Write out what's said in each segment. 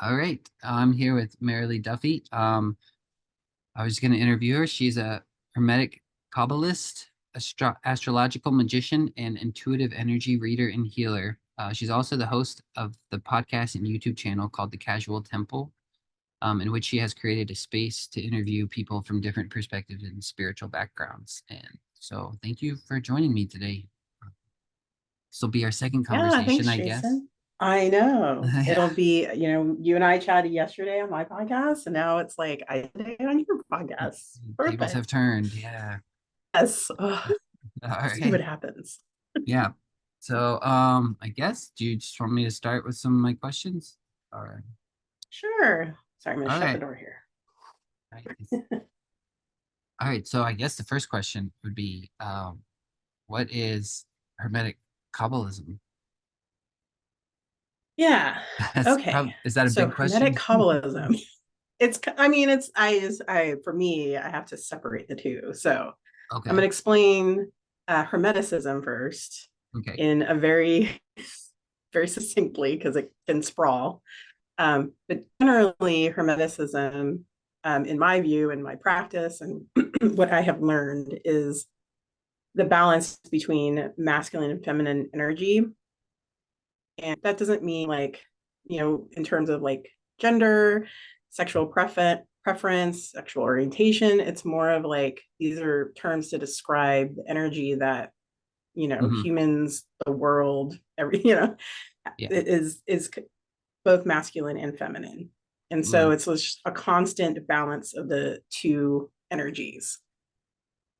All right. I'm here with Merrily Duffy. I was going to interview her. She's a Hermetic Qabalist, astrological magician, and intuitive energy reader and healer. She's also the host of the podcast and YouTube channel called The Casual Temple, in which she has created a space to interview people from different perspectives and spiritual backgrounds. And so thank you for joining me today. This will be our second Yeah, conversation, thanks, I guess. Jason. I know. Yeah, It'll be, you and I chatted yesterday on my podcast, and now it's like I today on your podcast. tables Perfect. have turned. Yeah. Yes. Ugh, All see what right. happens. Yeah. So, I guess, do you just want me to start with some of my questions? All right. Sure. Sorry, I'm gonna All shut the right. door here. All right. All right. So I guess the first question would be, what is Hermetic Kabbalism? Yeah. Okay. Is that a So big question? Hermetic Qabalist. I for me, I have to separate the two. So I'm Okay. gonna explain Hermeticism first Okay. in a very succinctly because it can sprawl. But generally, Hermeticism, in my view, in my practice, and what I have learned is the balance between masculine and feminine energy. And that doesn't mean in terms of like gender, sexual preference, sexual orientation. It's more of like these are terms to describe the energy that, Hmm. humans, the world, Yeah. is both masculine and feminine. And so Right. it's just a constant balance of the two energies.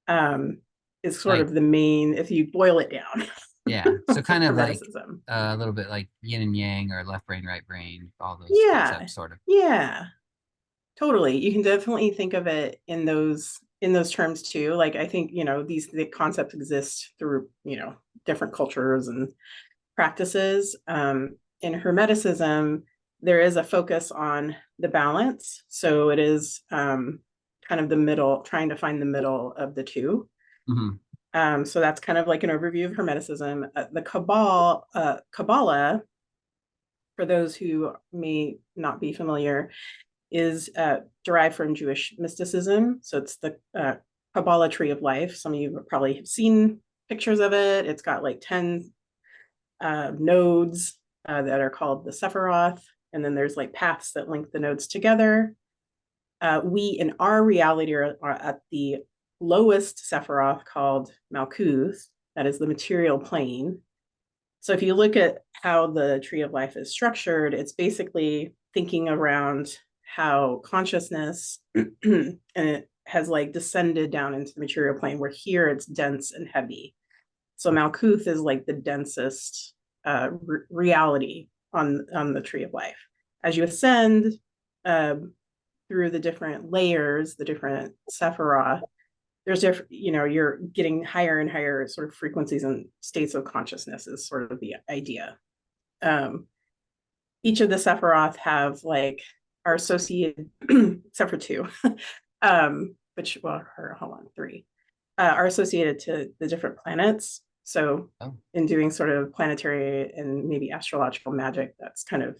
Um, is sort Like, of the main, if you boil it down, yeah. So for kind of like Hermeticism. a little bit like yin and yang or left brain, right brain, all those Yeah, concepts, sort of. yeah, totally. You can definitely think of it in those terms too. Like I think, the concepts exist through, different cultures and practices. In Hermeticism, there is a focus on the balance. So it is kind of the middle, trying to find the middle of the two. Hmm. So that's kind of like an overview of Hermeticism. The Kabbalah, for those who may not be familiar, is derived from Jewish mysticism. So it's the Kabbalah tree of life. Some of you probably have seen pictures of it. It's got like 10 nodes that are called the Sephiroth. And then there's like paths that link the nodes together. We, in our reality, are at the lowest Sephiroth called Malkuth. That is the material plane. So if you look at how the tree of life is structured, it's basically thinking around how consciousness and it has like descended down into the material plane, where here it's dense and heavy. So Malkuth is like the densest reality on the tree of life. As you ascend uh, through the different layers, the different Sephiroth, there's different, you're getting higher and higher sort of frequencies and states of consciousness is sort of the idea. Um, each of the Sephiroth have like are associated, except for two, which hold on, three, are associated to the different planets. So Oh, in doing sort of planetary and maybe astrological magic, that's kind of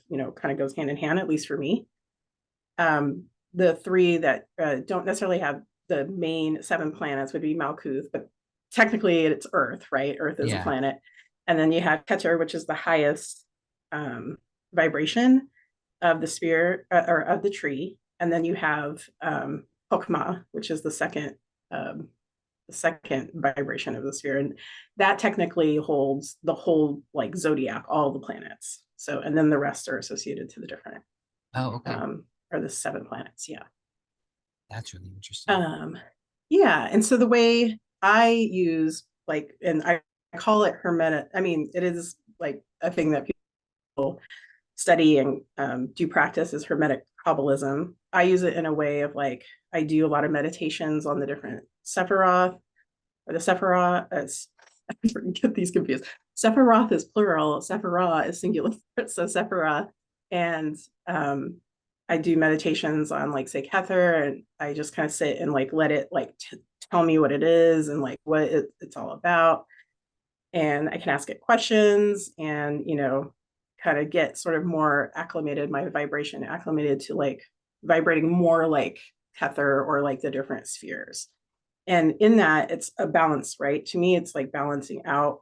goes hand in hand, at least for me. The three that don't necessarily have the main seven planets would be Malkuth, but technically it's Earth, right? Earth is a yeah. planet. And then you have Keter, which is the highest um, vibration of the sphere or of the tree. And then you have Hokmah, which is the second vibration of the sphere. And that technically holds the whole like zodiac, all the planets. So, and then the rest are associated to the different Oh, okay. or the seven planets. Yeah. That's really interesting. Um, yeah. And so the way I use like, and I call it Hermetic, I mean, it is like a thing that people study and do practice is Hermetic Qabbalism. I use it in a way of like, I do a lot of meditations on the different Sephiroth or the Sephiroth. I get these confused. Sephiroth is plural, Sephirah is singular. So Sephiroth. And I do meditations on like say Kether, and I just kind of sit and like let it like tell me what it is and like what it's all about. And I can ask it questions and kind of get sort of more acclimated, my vibration acclimated to like vibrating more like Kether or like the different spheres. And in that, it's a balance, right? To me, it's like balancing out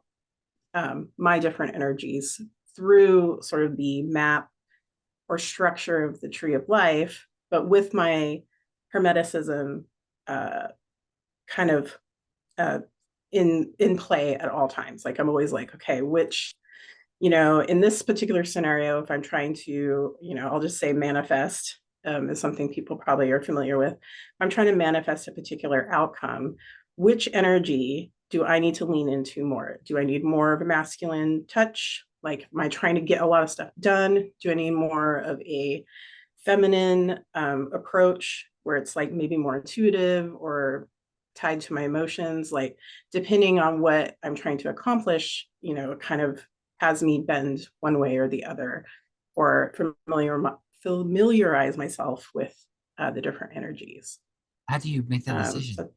my different energies through sort of the map or structure of the tree of life, but with my Hermeticism kind of uh, in play at all times. Like I'm always like, okay, which, in this particular scenario, if I'm trying to, I'll just say manifest is something people probably are familiar with. I'm trying to manifest a particular outcome. Which energy do I need to lean into more? Do I need more of a masculine touch? Like, am I trying to get a lot of stuff done? Do I need more of a feminine approach where it's like maybe more intuitive or tied to my emotions? Like, depending on what I'm trying to accomplish, it kind of has me bend one way or the other, or familiarize myself with the different energies. How do you make that decision? So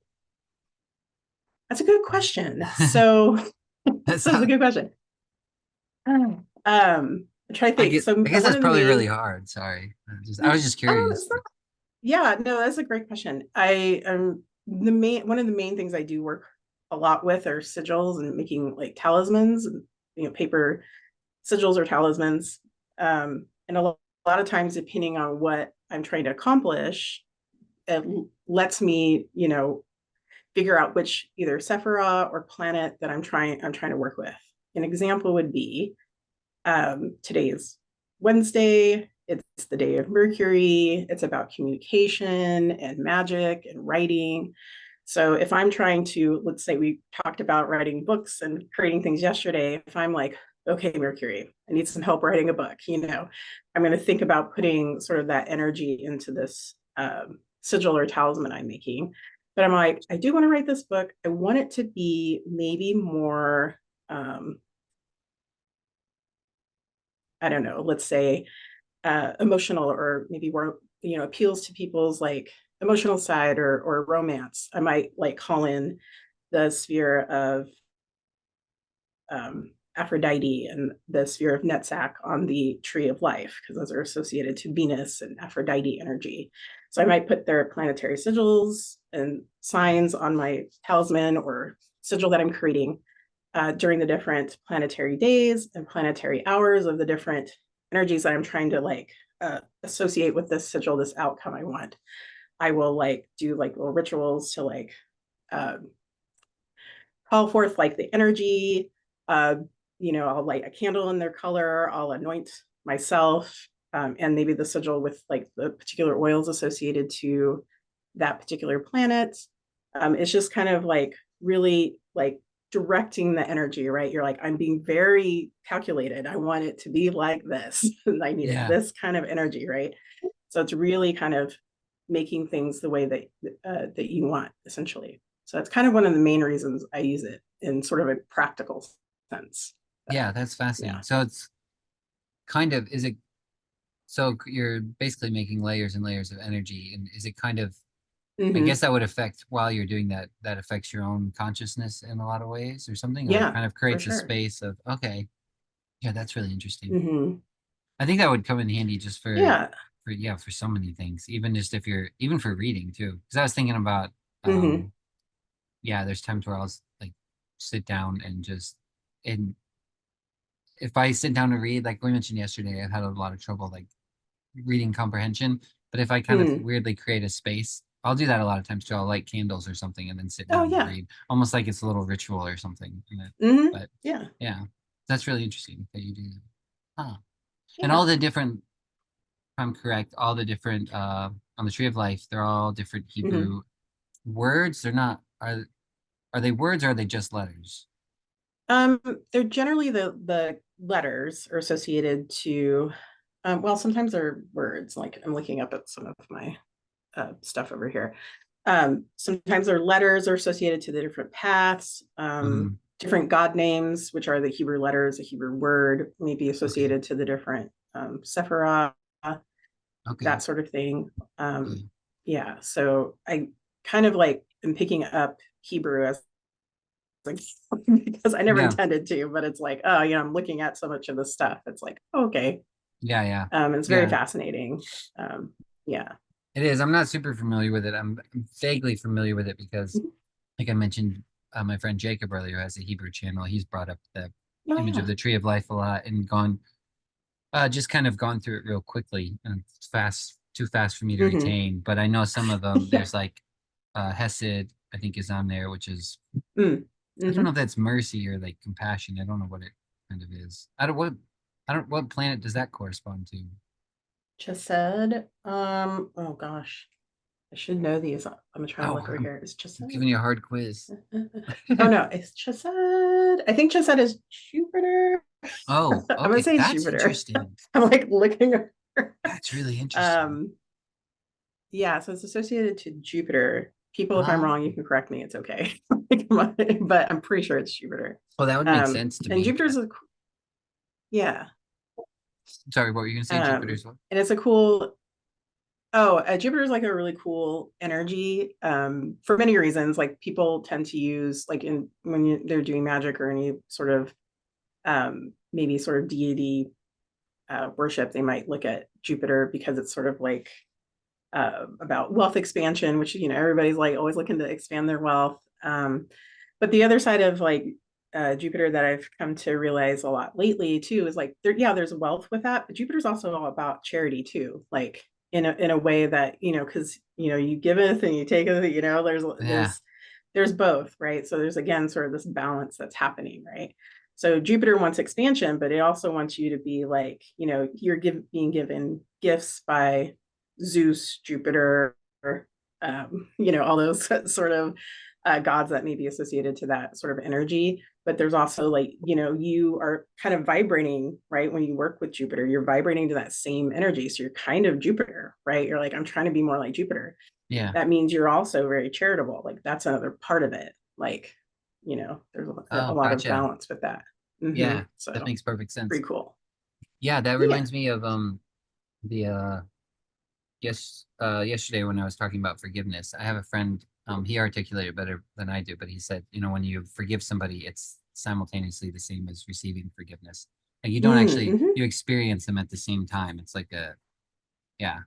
that's a good question. So That's that's a good question. I try to think. So I guess one that's of the probably really main, hard. Sorry. I was just curious. it's not, yeah, no, that's a great question. I one of the main things I do work a lot with are sigils and making like talismans and paper sigils or talismans. And a lot of times, depending on what I'm trying to accomplish, it lets me, figure out which either Sephira or planet that I'm trying to work with. An example would be today is Wednesday. It's the day of Mercury. It's about communication and magic and writing. So if I'm trying to, let's say we talked about writing books and creating things yesterday, if I'm like, okay, Mercury, I need some help writing a book, I'm going to think about putting sort of that energy into this sigil or talisman I'm making. But I'm like, I do want to write this book. I want it to be maybe more, I don't know, let's say emotional, or maybe more, appeals to people's like emotional side, or romance. I might like call in the sphere of Aphrodite and the sphere of Netzach on the tree of life, because those are associated to Venus and Aphrodite energy. So I might put their planetary sigils and signs on my talisman or sigil that I'm creating during the different planetary days and planetary hours of the different energies that I'm trying to like associate with this sigil, this outcome I want. I will like do like little rituals to like call forth like the energy. Uh, I'll light a candle in their color. I'll anoint myself, and maybe the sigil with like the particular oils associated to that particular planet. It's just kind of like really like directing the energy, right? You're like, I'm being very calculated. I want it to be like this. I need it Yeah. this kind of energy, right? So it's really kind of making things the way that you want, essentially. So that's kind of one of the main reasons I use it in sort of a practical sense. Yeah, that's fascinating. Yeah. So it's kind of, is it, so you're basically making layers and layers of energy, and is it kind of, I Mm-hmm. guess that would affect, while you're doing that, that affects your own consciousness in a lot of ways or something, or it Yeah, kind of for creates a sure. space of, okay, yeah, that's really interesting. Mm-hmm. I think that would come in handy just Yeah. yeah, for so many things, even just if you're, even for reading too. Because I was thinking about, Mm-hmm. yeah, there's times where I'll like sit down and just, and if I sit down to read, like we mentioned yesterday, I've had a lot of trouble like reading comprehension. But if I kind of Mm. weirdly create a space, I'll do that a lot of times too. I'll light candles or something and then sit Oh down and yeah. read, almost like it's a little ritual or something. Mm-hmm. But Yeah. yeah, that's really interesting that you do that. Huh. And Yeah. all the different, if I'm correct, all the different on the Tree of Life, they're all different Mm-hmm. Hebrew words. They're not, are they words or are they just letters? Um, they're generally the letters are associated to well, sometimes they're words. Like I'm looking up at some of my stuff over here. Sometimes their letters are associated to the different paths. Hmm. Different god names, which are the Hebrew letters, a Hebrew word, may be Okay. associated to the different Sephirah, Okay. that sort of thing. Yeah. Yeah, so I kind of like am picking up Hebrew as like, because I never Yeah. intended to, but it's like, oh, I'm looking at so much of this stuff. It's like, okay. Yeah. Yeah. It's very Yeah. fascinating. Yeah. It is. I'm not super familiar with it. I'm vaguely familiar with it because, Mhm. like I mentioned, my friend Jacob earlier has a Hebrew channel. He's brought up the Oh image of yeah. the tree of life a lot and gone, just kind of gone through it real quickly and it's too fast for me to Hmm. retain. But I know some of them. Yeah. There's like Hesed, I think, is on there, which is, Mm. I don't know Hmm. if that's mercy or like compassion. I don't know what it kind of is. I don't what planet does that correspond to? Chesed. Oh gosh, I should know these. I'm trying to Oh, look over here. Is I'm Chesed? giving you a hard quiz. Oh no, it's Chesed. I think Chesed is Jupiter. Oh, I'm gonna okay. say That's Jupiter. interesting. I'm like looking over. That's really interesting. Um, yeah, so it's associated to Jupiter. People, if I'm Oh, wrong, you can correct me. It's okay. But I'm pretty sure it's Jupiter. well, that would make sense to And me. Jupiter's a yeah. Sorry, what were you going to say? Jupiter's what? And it's a cool oh, Jupiter's like a really cool energy for many reasons. Like people tend to use like in when they're doing magic or any sort of maybe sort of deity worship, they might look at Jupiter because it's sort of like about wealth expansion, which everybody's like always looking to expand their wealth. But the other side of like Jupiter that I've come to realize a lot lately too is like there's wealth with that, but Jupiter's also all about charity too, like in a way that because you giveth and you taketh, Yeah. there's both, right? So there's again sort of this balance that's happening, right? So Jupiter wants expansion, but it also wants you to be like, you're being given gifts by Zeus, Jupiter, all those sort of gods that may be associated to that sort of energy. But there's also like, you are kind of vibrating, right? When you work with Jupiter, you're vibrating to that same energy. So you're kind of Jupiter, right? You're like, I'm trying to be more like Jupiter. Yeah. That means you're also very charitable. Like that's another part of it. Like, there's a Oh, lot of gotcha. balance with that. Yeah, that So makes perfect sense. pretty cool. Yeah, that Yeah. reminds me of the yesterday when I was talking about forgiveness. I have a friend, he articulated better than I do, but he said, when you forgive somebody, it's simultaneously the same as receiving forgiveness. Like you don't actually Mm-hmm. you experience them at the same time. It's like a yeah.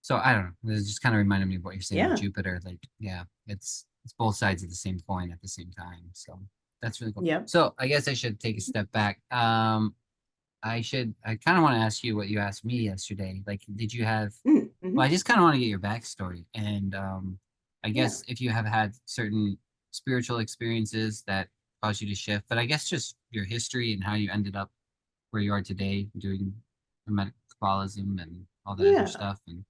So I don't know. It just kind of reminded me of what you're saying with Yeah. Jupiter. Like, yeah, it's both sides of the same coin at the same time. So that's really cool. Yep. So I guess I should take a step back. I kind of want to ask you what you asked me yesterday. Like, did you have, Mm-hmm. well, I just kind of want to get your backstory. And I Yeah. guess if you have had certain spiritual experiences that caused you to shift, but I guess just your history and how you ended up where you are today doing Hermetic Qabalist and all that other Yeah. stuff and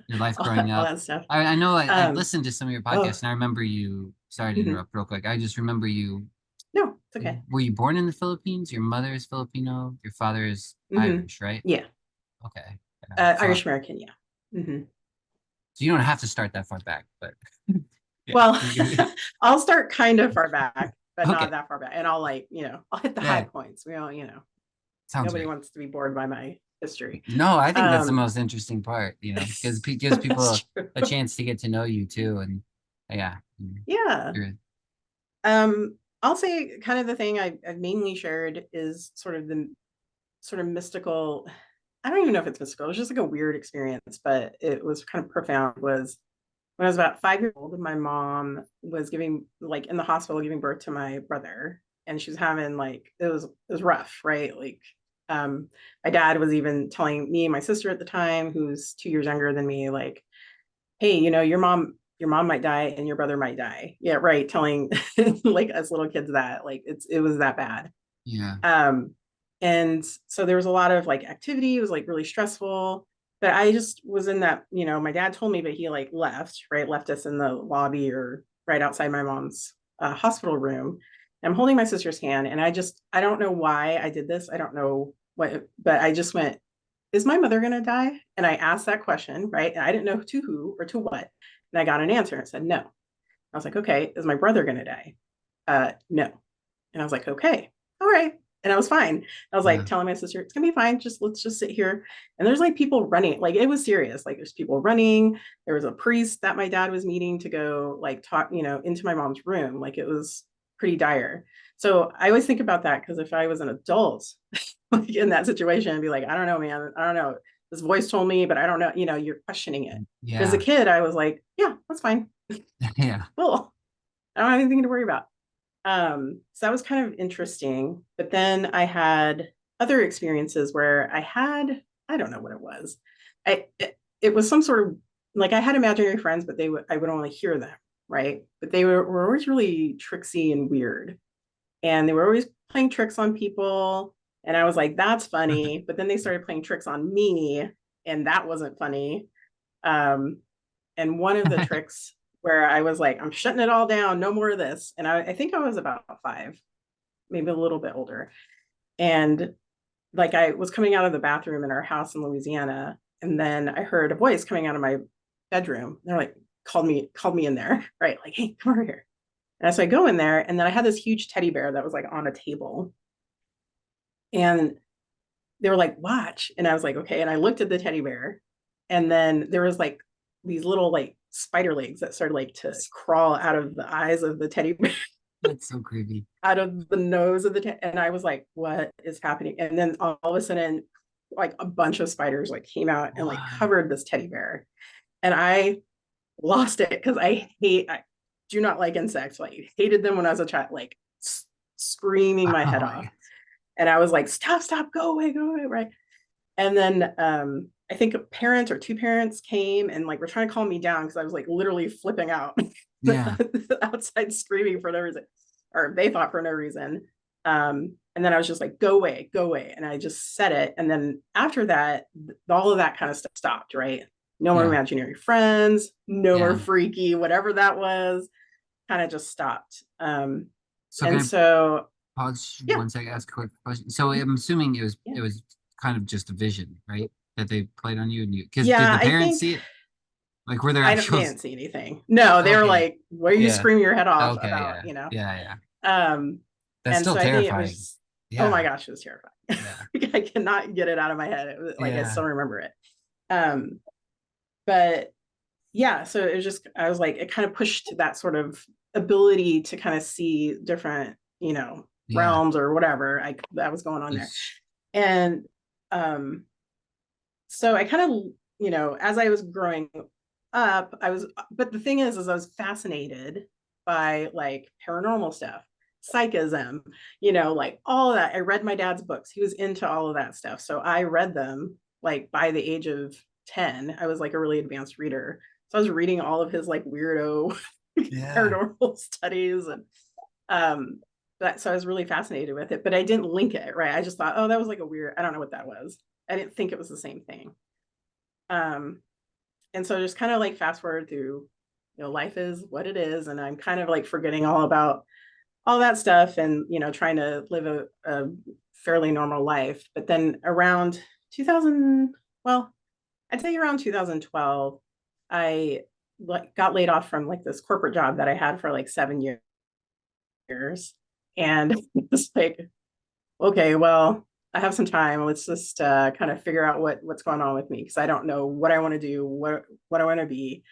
your life all, growing all up. that stuff. I know I've Um, listened to some of your oh, podcasts and I remember you, sorry to mhm. interrupt real quick. I just remember you, No, it's okay. were you born in the Philippines? Your mother is Filipino, your father is Hmm. Irish, right? Yeah. Okay. Yeah. Irish American. Yeah. Hmm. So you don't have to start that far back, but yeah. Well, I'll start kind of far back, but not Okay. that far back. And I'll like, I'll hit the high Yeah. points. We all, Sounds nobody great. wants to be bored by my history. No, I think that's the Um, most interesting part, because it gives people that's true. a chance to get to know you too. And yeah, Yeah. you're, I'll say kind of the thing I've mainly shared is sort of the sort of mystical. I don't even know if it's mystical. It was just like a weird experience, but it was kind of profound. Was when I was about 5 years old, my mom was giving like in the hospital giving birth to my brother, and she was having like it was rough, right? Like my dad was even telling me and my sister at the time, who's 2 years younger than me, like, hey, your mom might die and your brother might die. Yeah, right. Telling like us little kids that like it was that bad. yeah, Um, and so there was a lot of like activity. It was like really stressful. But I just was in that, my dad told me, but he like left, right? Left us in the lobby or right outside my mom's hospital room. And I'm holding my sister's hand. And I don't know why I did this. I don't know what, but I just went, is my mother going to die? And I asked that question, right? And I didn't know to who or to what. And I got an answer. It said no. I was like, okay, is my brother going to die? No. And I was like, okay, all right. And I was fine. I was like telling my sister, it's gonna be fine. Let's just sit here. And there's like people running, like it was serious. Like there's people running. There was a priest that my dad was meeting to go like talk, into my mom's room. Like it was pretty dire. So I always think about that because if I was an adult like in that situation, I'd be like, I don't know, man. I don't know. This voice told me, but I don't know, you're questioning it. But as a Yeah. kid, I was like, yeah, that's fine. Yeah. Cool. I don't have anything to worry about. So that was kind of interesting. But then I had other experiences where I don't know what it was. It was some sort of like I had imaginary friends, but I would only hear them, right? But they were always really tricksy and weird. And they were always playing tricks on people. And I was like, that's funny. But then they started playing tricks on me, and that wasn't funny. Um, and one of the tricks where I was like, I'm shutting it all down, no more of this. And I think I was about 5, maybe a little bit older. And like I was coming out of the bathroom in our house in Louisiana, and then I heard a voice coming out of my bedroom. They're like, called me in there, right? Like, hey, come over here. And so I go in there, and then I had this huge teddy bear that was like on a table. And they were like, watch. And I was like, okay. And I looked at the teddy bear, and then there was like these little like spider legs that started like to crawl out of the eyes of the teddy bear, That's so creepy. out of the nose of and I was like, what is happening? And then all of a sudden, like a bunch of spiders like came out and like Wow. covered this teddy bear. And I lost it because I do not like insects. Like hated them when I was a child, like screaming my Oh head my off. God. And I was like, stop, go away, right? And then I think a parent or 2 parents came and like were trying to calm me down because I was like literally flipping out Yeah. outside screaming for no reason, or they thought for no reason. And then I was just like, go away. And I just said it. And then after that, all of that kind of stuff stopped, right? No more Yeah. imaginary friends, no more Yeah. freaky, whatever that was, kind of just stopped. So And can so, I pause yeah, 1 second, ask a quick question? So I'm assuming yeah. it was kind of just a vision, right? That they played on you and you because did Yeah, the I parents think see it? Like were there they actual didn't see anything. No, they were okay. like, "What are you Yeah. screaming your head off Okay, about?" yeah. Yeah, yeah. Um, That's and still so I think it terrifying. was, oh my Yeah. gosh, it was terrifying. Yeah. I cannot get it out of my head. It was, like I Yeah. still remember it. Um, but yeah, so it was just I was like, it kind of pushed to that sort of ability to kind of see different, Yeah. realms or whatever that was going on there. It's- And so I kind of, as I was growing up, but the thing is I was fascinated by like paranormal stuff, psychism, like all of that. I read my dad's books. He was into all of that stuff. So I read them like by the age of 10. I was like a really advanced reader. So I was reading all of his like weirdo Yeah. paranormal studies and um so I was really fascinated with it, but I didn't link it, right? I just thought, oh, that was like a weird, I don't know what that was. I didn't think it was the same thing. Um, and so just kind of like fast forward through, life is what it is, and I'm kind of like forgetting all about all that stuff and trying to live a fairly normal life. But then around 2000, well, I'd say around 2012, I like got laid off from like this corporate job that I had for like 7 years, and it's like, okay, well, I have some time. Let's just kind of figure out what's going on with me because I don't know what I want to do, what I want to be.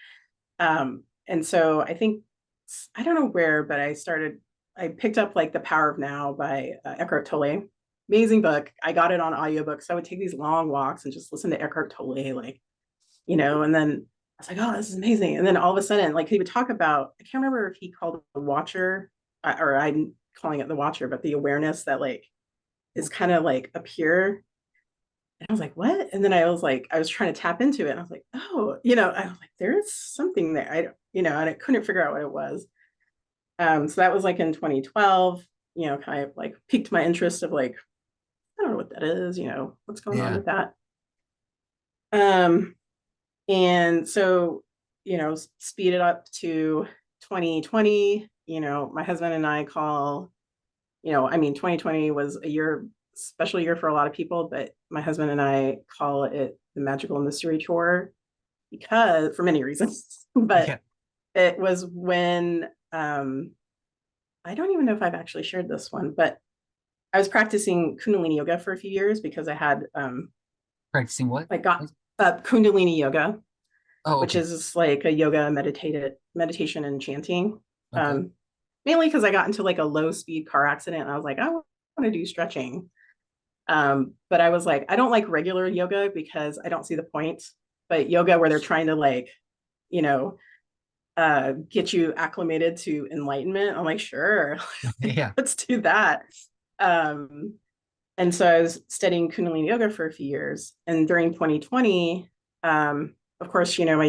And so I think I don't know where, but I picked up like The Power of Now by Eckhart Tolle. Amazing book. I got it on audiobook. So I would take these long walks and just listen to Eckhart Tolle, like, and then I was like, oh, this is amazing. And then all of a sudden, like he would talk about, I can't remember if he called it the watcher, or I'm calling it the watcher, but the awareness that like is kind of like up here. And I was like, what? And then I was like, I was trying to tap into it. And I was like, oh, I was like, there is something there. And I couldn't figure out what it was. So that was like in 2012, kind of like piqued my interest of like, I don't know what that is, what's going on yeah. with that. Um, and so, speed it up to 2020, my husband and I call, I mean, 2020 was a special year for a lot of people, but my husband and I call it the magical mystery tour because for many reasons. But Yeah. it was when I don't even know if I've actually shared this one, but I was practicing Kundalini yoga for a few years because I had Practicing what? like got Kundalini yoga, Oh, which okay. is like a yoga meditated meditation and chanting. Okay. Mainly because I got into like a low speed car accident and I was like, I want to do stretching. But I was like, I don't like regular yoga because I don't see the point. But yoga where they're trying to like, you know, get you acclimated to enlightenment, I'm like, sure, Yeah. let's do that. Um, and so I was studying Kundalini yoga for a few years. And during 2020, of course, my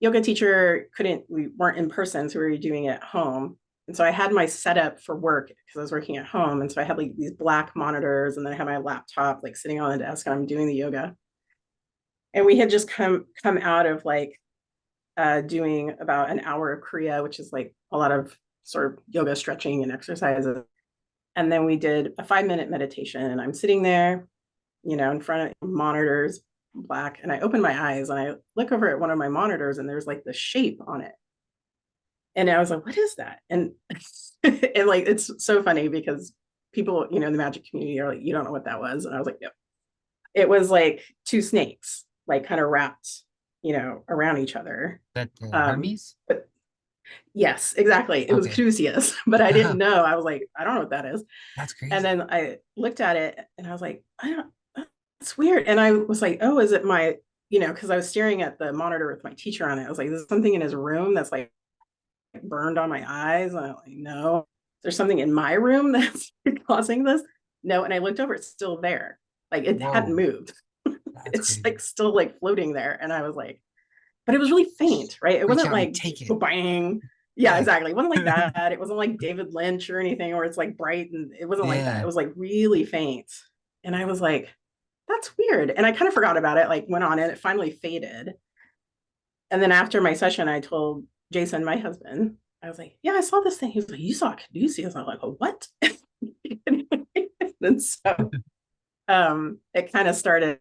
yoga teacher we weren't in person, so we were doing it at home. And so I had my setup for work because I was working at home. And so I had like these black monitors, and then I had my laptop like sitting on the desk, and I'm doing the yoga. And we had just come out of like doing about an hour of Kriya, which is like a lot of sort of yoga stretching and exercises. And then we did a 5-minute meditation, and I'm sitting there, in front of monitors, black, and I open my eyes and I look over at one of my monitors, and there's like the shape on it. And I was like, what is that? And and like it's so funny because people, in the magic community are like, you don't know what that was. And I was like, yep. It was like two snakes, like kind of wrapped, around each other. That Um, Hermes? but yes, exactly. It was Okay. Caduceus, but I didn't know. I was like, I don't know what that is. That's And crazy. then I looked at it and I was like, I don't, it's weird. And I was like, oh, is it my, because I was staring at the monitor with my teacher on it. I was like, there's something in his room that's like burned on my eyes. And I'm like, no, there's something in my room that's causing this. No. And I looked over, it's still there. Like it hadn't Whoa. moved. That's It's crazy. like still like floating there. And I was like, but it was really faint, right? It Reach wasn't out and like take it. bang. Yeah, Yeah. exactly. It wasn't like that. It wasn't like David Lynch or anything, or it's like bright, and it wasn't like that. It Yeah. was like really faint. And I was like, that's weird. And I kind of forgot about it, like went on and it finally faded. And then after my session, I told Jason, my husband, I was like, yeah, I saw this thing. He was like, you saw Caduceus. I was like, oh, what? And so it kind of started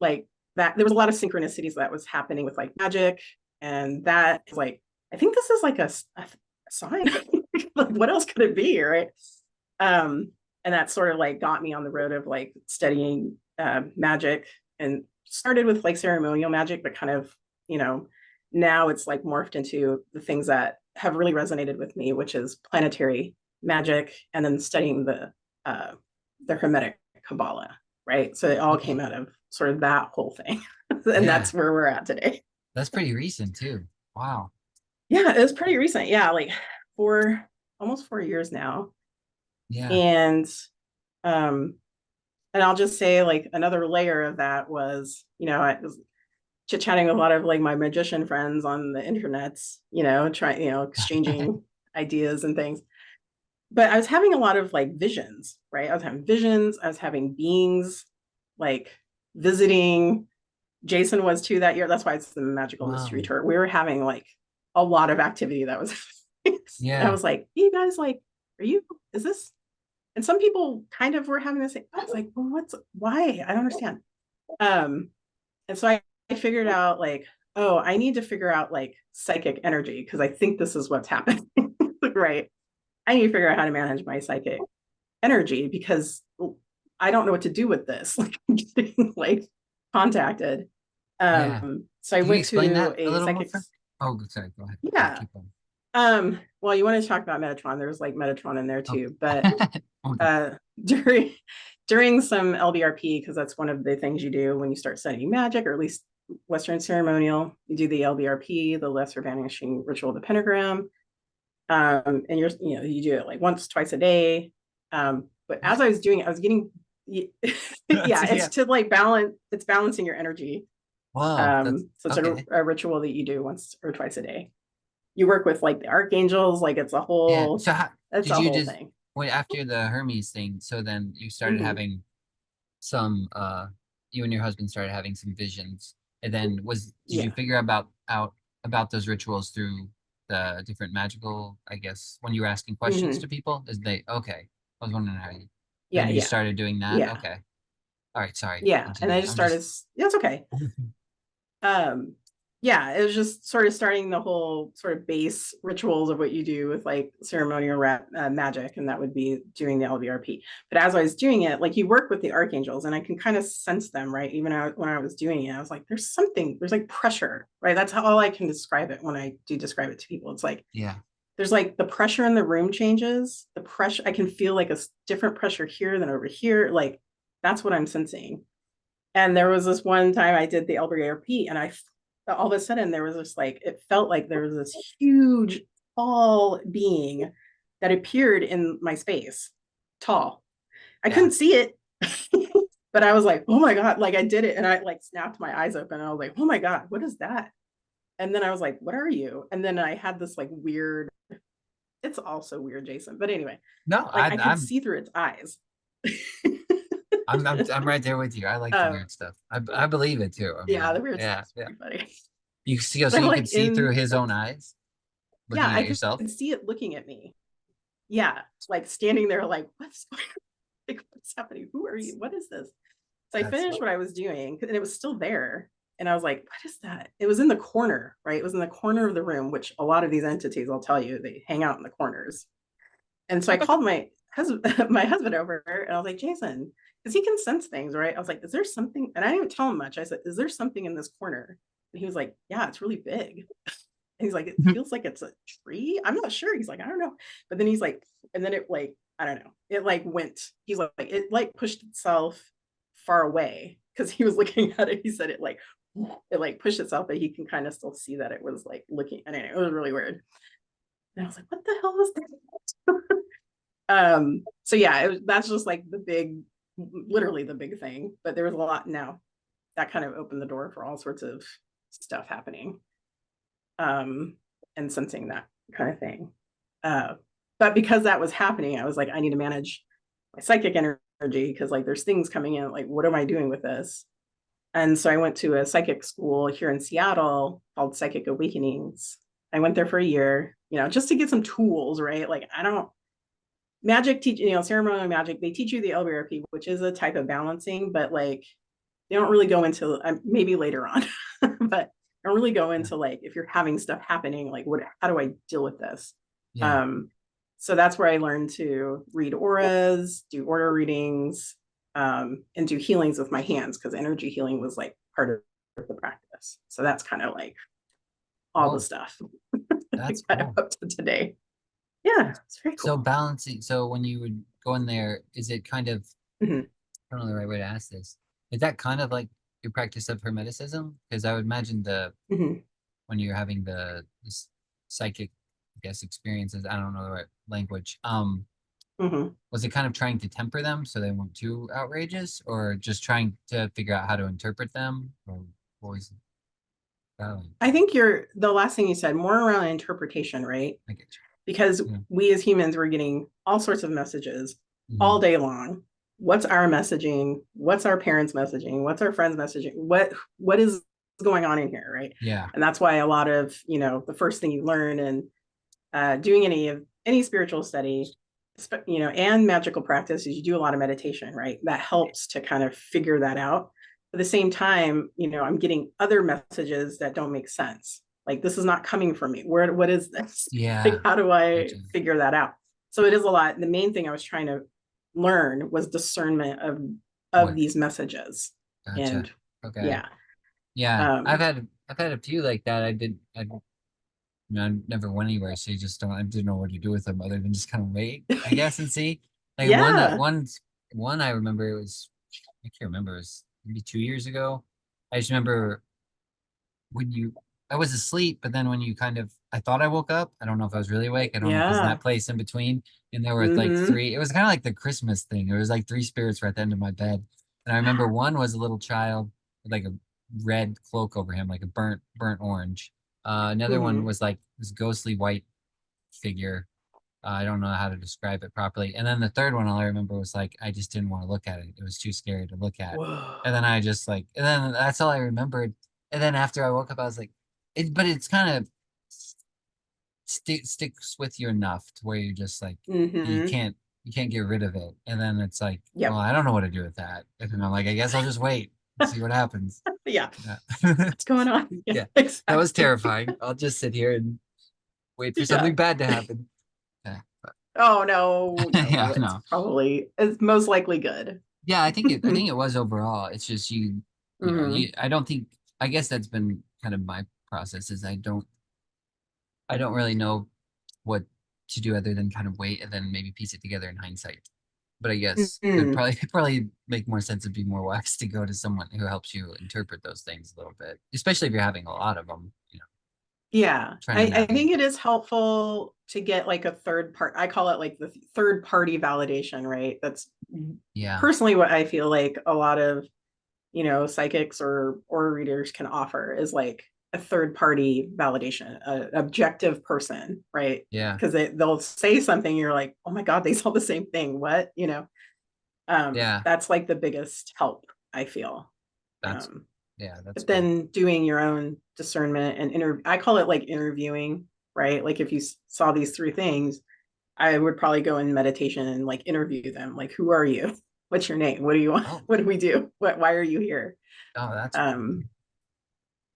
like that. There was a lot of synchronicities that was happening with like magic, and that is like, I think this is like a sign. Like, what else could it be, right? And that sort of like got me on the road of like studying magic, and started with like ceremonial magic, but kind of, you know, now it's like morphed into the things that have really resonated with me, which is planetary magic, and then studying the Hermetic Kabbalah, right? So it all came Okay. out of sort of that whole thing. And Yeah. that's where we're at today. That's pretty recent too. Wow. Yeah, it was pretty recent. Yeah, like for almost 4 years now. Yeah. And um and I'll just say like another layer of that was, I was chit-chatting with a lot of like my magician friends on the internets, trying, exchanging ideas and things. But I was having a lot of like visions, right? I was having visions, I was having beings like visiting. Jason was too that year. That's why it's the magical mystery Wow. tour. We were having like a lot of activity that was and I Yeah. was like, you guys like, is this? And some people kind of were having this. I was like, well, why? I don't understand. Um, and so I figured out like, oh, I need to figure out like psychic energy because I think this is what's happening. Right. I need to figure out how to manage my psychic energy because I don't know what to do with this. Like I'm getting like contacted. Yeah. So I Can you went explain to that a a little more? psychics. Oh, sorry. Go ahead. Yeah, Yeah. keep on. Well, you want to talk about Metatron? There's like Metatron in there too, but Okay. Okay. uh, during during some LBRP, because that's one of the things you do when you start studying magic, or at least Western ceremonial. You do the LBRP, the Lesser Vanishing Ritual of the Pentagram, and you do it like once, twice a day. But as What? I was doing it, I was getting, yeah, it's Yeah. to like balance. It's balancing your energy. Wow. That's So it's okay. a ritual that you do once or twice a day. You work with like the archangels, like Yeah. So how it's did a you whole just thing. wait after the Hermes thing? So then you started Mm-hmm. having some you and your husband started having some visions. And then did you Yeah. figure out about those rituals through the different magical, I guess, when you were asking questions Mm-hmm. to people? Is they okay. I was wondering how you Yeah. then you Yeah. started doing that. Yeah. Okay. All right, sorry. Yeah. And I Continue. just I'm started, just yeah, it's okay. Um, yeah, it was just sort of starting the whole sort of base rituals of what you do with like ceremonial magic, and that would be doing the LVRP. But as I was doing it, like you work with the archangels, and I can kind of sense them, right? Even when I was doing it, I was like, there's something, there's like pressure, right? That's how all I can describe it when I do describe it to people. It's like Yeah. there's like the pressure in the room changes. The pressure, I can feel like a different pressure here than over here. Like that's what I'm sensing. And there was this one time I did the LBRP, and I all of a sudden there was this like it felt like there was this huge tall being that appeared in my space, tall. I Yeah. couldn't see it, but I was like, oh my god! Like I did it, and I like snapped my eyes open, and I was like, oh my god, what is that? And then I was like, what are you? And then I had this like weird. It's also weird, Jason. But anyway, No, like I could see through its eyes. I'm right there with you. I like the um, weird stuff. I believe it too. I yeah, mean, the weird yeah, stuff's yeah. pretty funny. You see, so I'm you could like see through in, his own eyes, yeah, looking I at yourself. could see it looking at me. Yeah, like standing there, like, what's going on? Like, what's happening? Who are you? What is this? So I That's finished what I was doing, and it was still there. And I was like, what is that? It was in the corner, right? It was in the corner of the room, which a lot of these entities, I'll tell you, they hang out in the corners. And so I called my husband, my husband over, and I was like, Jason, because he can sense things, right? I was like, is there something? And I didn't tell him much. I said, is there something in this corner? And he was like, yeah, it's really big. And he's like, it feels like it's a tree. I'm not sure. He's like, I don't know. But then he's like, and then it like, I don't know. It like went, he's like, it like pushed itself far away because he was looking at it. He said it like pushed itself, but he can kind of still see that it was like looking. I don't know. It was really weird. And I was like, what the hell is that? So yeah, that's just like the big, literally the big thing. But there was a lot now that kind of opened the door for all sorts of stuff happening. um, and sensing that kind of thing. Uh, but because that was happening, I was like, I need to manage my psychic energy because like there's things coming in. Like, what am I doing with this? And so I went to a psychic school here in Seattle called Psychic Awakenings. I went there for a year, just to get some tools, right? Like I don't magic teach, ceremonial magic. They teach you the LBRP, which is a type of balancing, but like they don't really go into maybe later on, but don't really go yeah, into like if you're having stuff happening, like how do I deal with this? yeah. Um, so that's where I learned to read auras, do aura readings, and do healings with my hands because energy healing was like part of the practice. So that's kind of like all the Cool. stuff That's kind of cool. up to today. Yeah, it's very So cool. balancing. So when you would go in there, is it kind of? Mhm. I don't know the right way to ask this. Is that kind of like your practice of hermeticism? Because I would imagine Mhm. when you're having this psychic, I guess, experiences. I don't know the right language. Mhm. Was it kind of trying to temper them so they weren't too outrageous, or just trying to figure out how to interpret them, or what was that like? I think you're the last thing you said more around interpretation, right? I get Because you. we as humans were getting all sorts of messages Yeah. all day long. What's our messaging? What's our parents' messaging? What's our friends' messaging? What is going on in here, right? Yeah. And that's why a lot of the first thing you learn in doing any spiritual study, and magical practice is you do a lot of meditation, right? That helps to kind of figure that out. At the same time, I'm getting other messages that don't make sense. Like this is not coming from me. What is this? Like Yeah. how do I Gotcha. figure that out? So it is a lot. The main thing I was trying to learn was discernment of What? these messages. Gotcha. And Okay. yeah. Yeah. Um I've had a few like that. I never went anywhere, so you just don't. I didn't know what to do with them other than just kind of wait, I guess, and see. Like yeah. one I remember it was I can't remember. It was maybe 2 years ago. I just remember when you I was asleep, but then when you kind of I thought I woke up. I don't know if I was really awake. I don't know if it was in that Yeah. place in between. And there were like Mm-hmm. three. It was kind of like the Christmas thing. There was like three spirits right at the end of my bed. And I remember one was a little child with like a red cloak over him, like a burnt orange. Another one Mm-hmm. was like this ghostly white figure. I don't know how to describe it properly. And then the third one, all I remember was like I just didn't want to look at it. It was too scary to look at. Whoa. And then I just like, and then that's all I remembered. And then after I woke up, I was like, but it's kind of sticks with you enough to where you're just like you Mm-hmm. can't you can't get rid of it. And then it's like, well, Yep. I don't know what to do with that. And then I'm like, I guess I'll just wait. see what happens. Yeah. Yeah. What's going on? Yeah, Yeah, that was exactly. terrifying. I'll just sit here and wait for Yeah. something bad to happen. Yeah, Oh no, yeah, no, no. it's most likely good. Yeah, I think it was overall. It's just you know, Hmm. I don't think I guess that's been kind of my process is I don't really know what to do other than kind of wait and then maybe piece it together in hindsight. But I guess it would Hmm. probably make more sense and be more wise to go to someone who helps you interpret those things a little bit, especially if you're having a lot of them, you know, Yeah, trying to I think navigate. it is helpful to get like a third part. I call it like the third party validation, right? That's Yeah. personally what I feel like a lot of, psychics or readers can offer is like a third party validation, an objective person, right? Yeah. Because they'll say something, you're like, oh my God, they saw the same thing. What? Yeah. That's like the biggest help, I feel. That's Um, yeah, that's but great. then doing your own discernment and I call it like interviewing, right? Like if you saw these three things, I would probably go in meditation and like interview them. Like, who are you? What's your name? What do you want? Oh, What do we do? Why are you here? oh, that's cool. Um,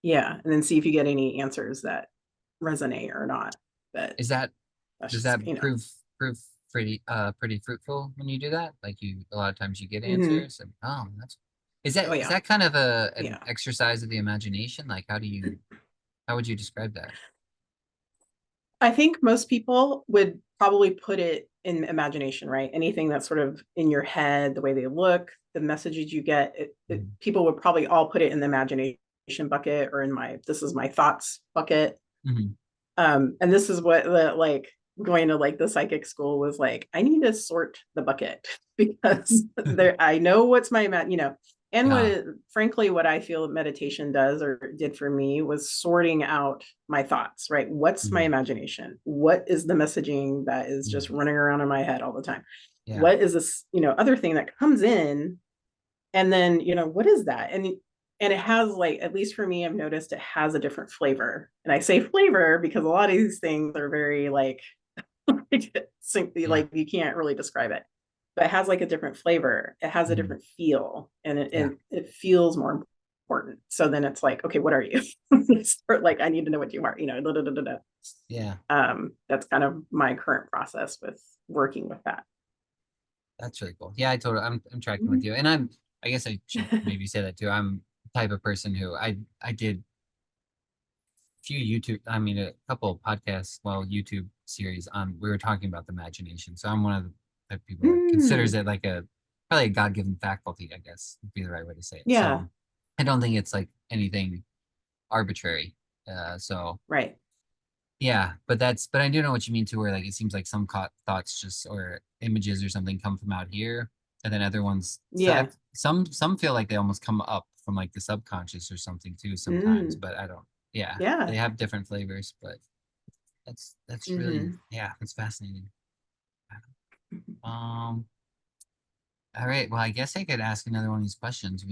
yeah, and then see if you get any answers that resonate or not. But Is that that's does just, that prove pretty fruitful when you do that? Like you a lot of times you get mhm. answers and oh that's Oh is yeah, that kind of an yeah. exercise of the imagination? Like how would you describe that? I think most people would probably put it in imagination, right? Anything that's sort of in your head, the way they look, the messages you get, Mhm. people would probably all put it in the imagination bucket or in this is my thoughts bucket. Mhm. And this is what the like going to like the psychic school was like, I need to sort the bucket because there I know what's and Yeah. frankly what I feel meditation does or did for me was sorting out my thoughts, right? What's my Mhm. imagination? What is the messaging that is just Mhm. running around in my head all the time? Yeah. What is this, other thing that comes in and then what is that? And it has like, at least for me, I've noticed it has a different flavor. And I say flavor because a lot of these things are very like simply Yeah. like you can't really describe it, but it has like a different flavor, it has a Mhm. different feel, and it, Yeah. and it feels more important. So then it's like, okay, what are you? Start like, I need to know what you are, da, da, da, da, da. Yeah. That's kind of my current process with working with that. That's really cool. Yeah, I totally I'm tracking with Mhm. you. And I guess I should maybe say that too. I'm the type of person who I did few YouTube, I mean, a couple podcasts, well, YouTube series on, we were talking about the imagination. So I'm one of the type of people that considers Mm, it like probably a God-given faculty, I guess would be the right way to say it. yeah, So I don't think it's like anything arbitrary. So right. yeah, but I do know what you mean too, where like it seems like some thoughts just, or images or something come from out here. And then other ones, Yeah. some feel like they almost come up from like the subconscious or something too sometimes, Mm, but I don't, yeah, they yeah. have different flavors, but that's really, Hmm. yeah, that's fascinating. Um, all right. Well, I guess I could ask another one of these questions.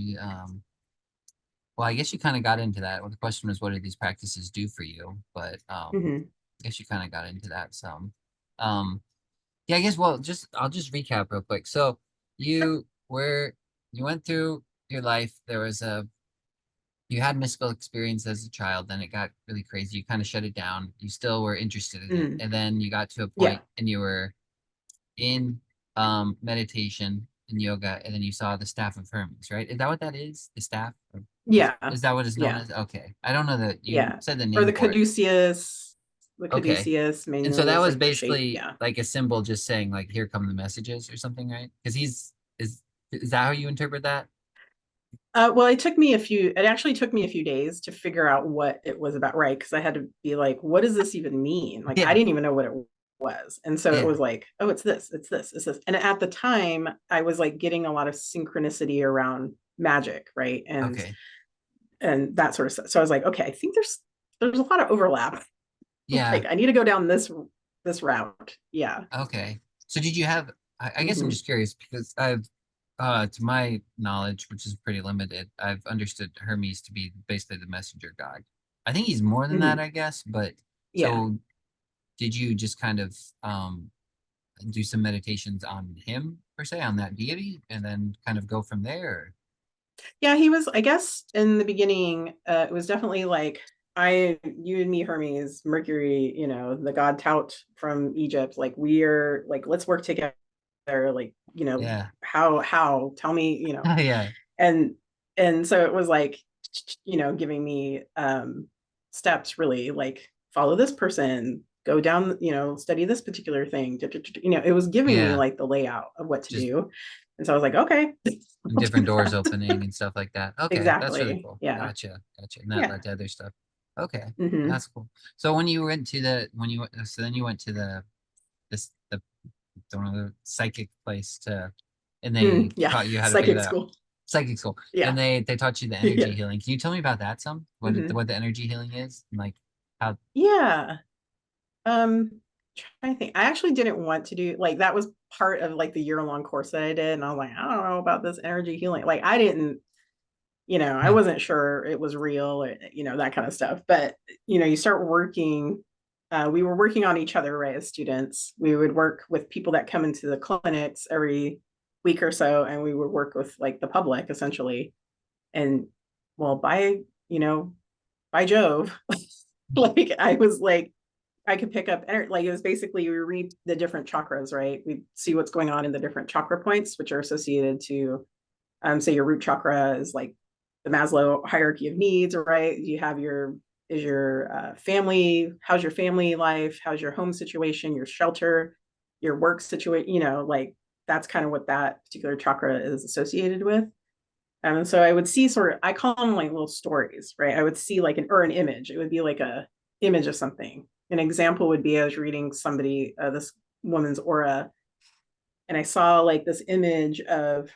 Well, I guess you kind of got into that. Well, the question was, what do these practices do for you? But Hmm. I guess you kind of got into that some. Um, yeah, I guess. Well, just I'll just recap real quick. So you were you went through your life. There was you had mystical experience as a child. Then it got really crazy. You kind of shut it down. You still were interested in it, Mm, and then you got to a yeah. point, and you were in meditation and yoga, and then you saw the staff of Hermes, right? Is that what that is? The staff? Yeah. Is that what it's known Yeah. as? Okay. I don't know that you Yeah. said the Or name for it. the Okay. caduceus And so mainly that is was like the shape. basically Yeah. like a symbol just saying like here come the messages or something, right? Because is that how you interpret that? Well, it actually took me a few days to figure out what it was about, right? Because I had to be like, what does this even mean? Like, I Yeah. didn't even know what it was. And so it Yeah. was like, oh, it's this, it's this, it's this. And at the time, I was like getting a lot of synchronicity around magic, right? Okay. And that sort of stuff. So I was like, okay, I think there's a lot of overlap. Yeah. Like, I need to go down this route. Yeah. Okay. So did you have I guess I'm Hmm. just curious because I've to my knowledge, which is pretty limited, I've understood Hermes to be basically the messenger god. I think he's more than that, Hmm. I guess, but Yeah. so did you just kind of do some meditations on him per se, on that deity, and then kind of go from there? Yeah, he was, I guess in the beginning, it was definitely like you and me, Hermes, Mercury, the god tout from Egypt, like we're like, let's work together, like, Yeah. how, tell me, Yeah. and so it was like, giving me steps really, like follow this person, go down, study this particular thing. It was giving me Yeah. like the layout of what to Just do. And so I was like, okay, I'll do different doors that. opening and stuff like that. Okay, that's really Exactly. cool. Yeah. Gotcha. Gotcha. And that Yeah. led to other stuff. Okay, Hmm. that's cool. So when you went to the when you went so then you went to the don't know the psychic place to and they Yeah. taught you how to figure Psychic that out. school. Psychic school. And Yeah. they taught you the energy Yeah. healing. Can you tell me about that some? Hmm. What the energy healing is? And like how Yeah. Um, trying to think. I actually didn't want to do like that was part of like the year-long course that I did. And I was like, I don't know about this energy healing. Like I didn't, I huh, wasn't sure it was real or, that kind of stuff. But, you start working. We were working on each other, right, as students. We would work with people that come into the clinics every week or so, and we would work with like the public essentially. And well, by Jove, like I was like, I could pick up like it was basically we read the different chakras, right? We see what's going on in the different chakra points, which are associated to say your root chakra is like the Maslow hierarchy of needs, right? You have your family, how's your family life, how's your home situation, your shelter, your work situation, like that's kind of what that particular chakra is associated with. And so I would see sort of, I call them like little stories, right? I would see like an image. It would be like a image of something. An example would be I was reading somebody, this woman's aura, and I saw like this image of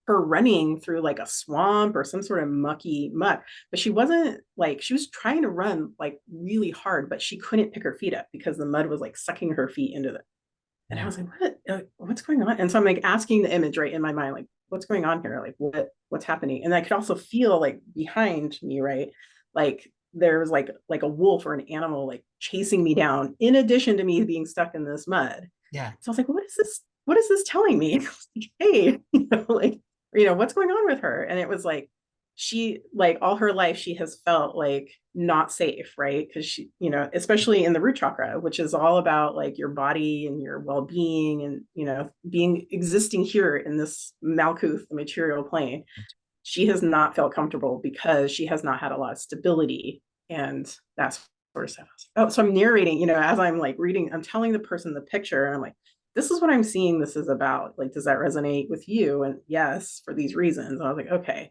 her running through like a swamp or some sort of mucky muck, but she wasn't like, she was trying to run like really hard, but she couldn't pick her feet up because the mud was like sucking her feet into the, and I yeah. was like, what's going on? And so I'm like asking the image right in my mind, like, what's going on here? Like, what's happening? And I could also feel like behind me, right? Like there was like a wolf or an animal like chasing me down, in addition to me being stuck in this mud. Yeah. So I was like, what is this? What is this telling me? Like, hey, like, what's going on with her? And it was like, she, like, all her life, she has felt like not safe, right? Because she, especially in the root chakra, which is all about like your body and your well being and, being existing here in this Malkuth, the material plane. She has not felt comfortable because she has not had a lot of stability and that's sort of stuff. Oh, so I'm narrating, as I'm like reading, I'm telling the person the picture and I'm like, this is what I'm seeing this is about. Like, does that resonate with you? And yes, for these reasons. And I was like, okay.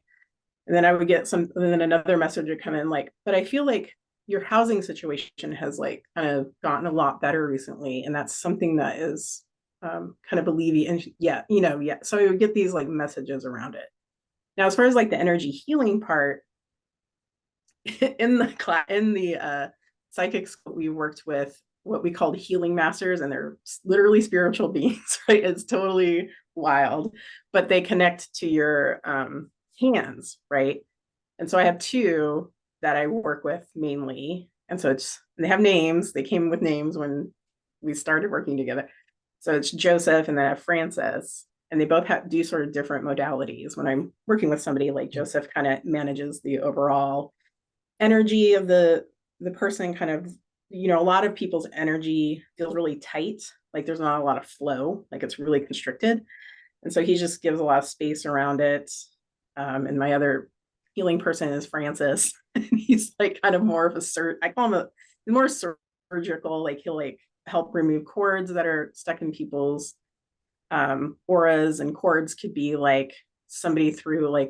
And then I would get some, and then another message would come in like, but I feel like your housing situation has like kind of gotten a lot better recently. And that's something that is kind of alleviate. And yeah, yeah. So I would get these like messages around it. Now, as far as like the energy healing part, in the psychic school, we worked with what we called healing masters, and they're literally spiritual beings, right? It's totally wild, but they connect to your hands, right? And so I have two that I work with mainly, and so they have names. They came with names when we started working together. So it's Joseph and then I have Francis, and they both do sort of different modalities. When I'm working with somebody, like Joseph kind of manages the overall energy of the person, kind of, a lot of people's energy feels really tight, like there's not a lot of flow, like it's really constricted, and so he just gives a lot of space around it. And my other healing person is Francis, and he's like kind of more of I call him more surgical, like he'll like help remove cords that are stuck in people's auras, and cords could be like somebody through like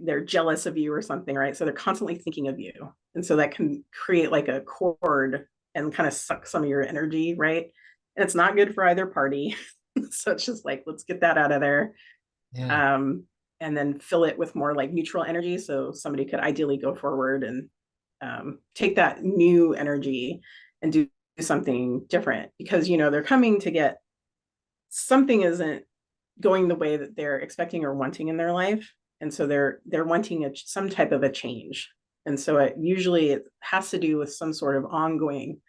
they're jealous of you or something, right? So they're constantly thinking of you. And so that can create like a cord and kind of suck some of your energy, right? And it's not good for either party. So it's just like, let's get that out of there. Yeah. Um, and then fill it with more like neutral energy. So somebody could ideally go forward and take that new energy and do something different because, they're coming to get something isn't going the way that they're expecting or wanting in their life, and so they're wanting some type of a change. And so it has to do with some sort of ongoing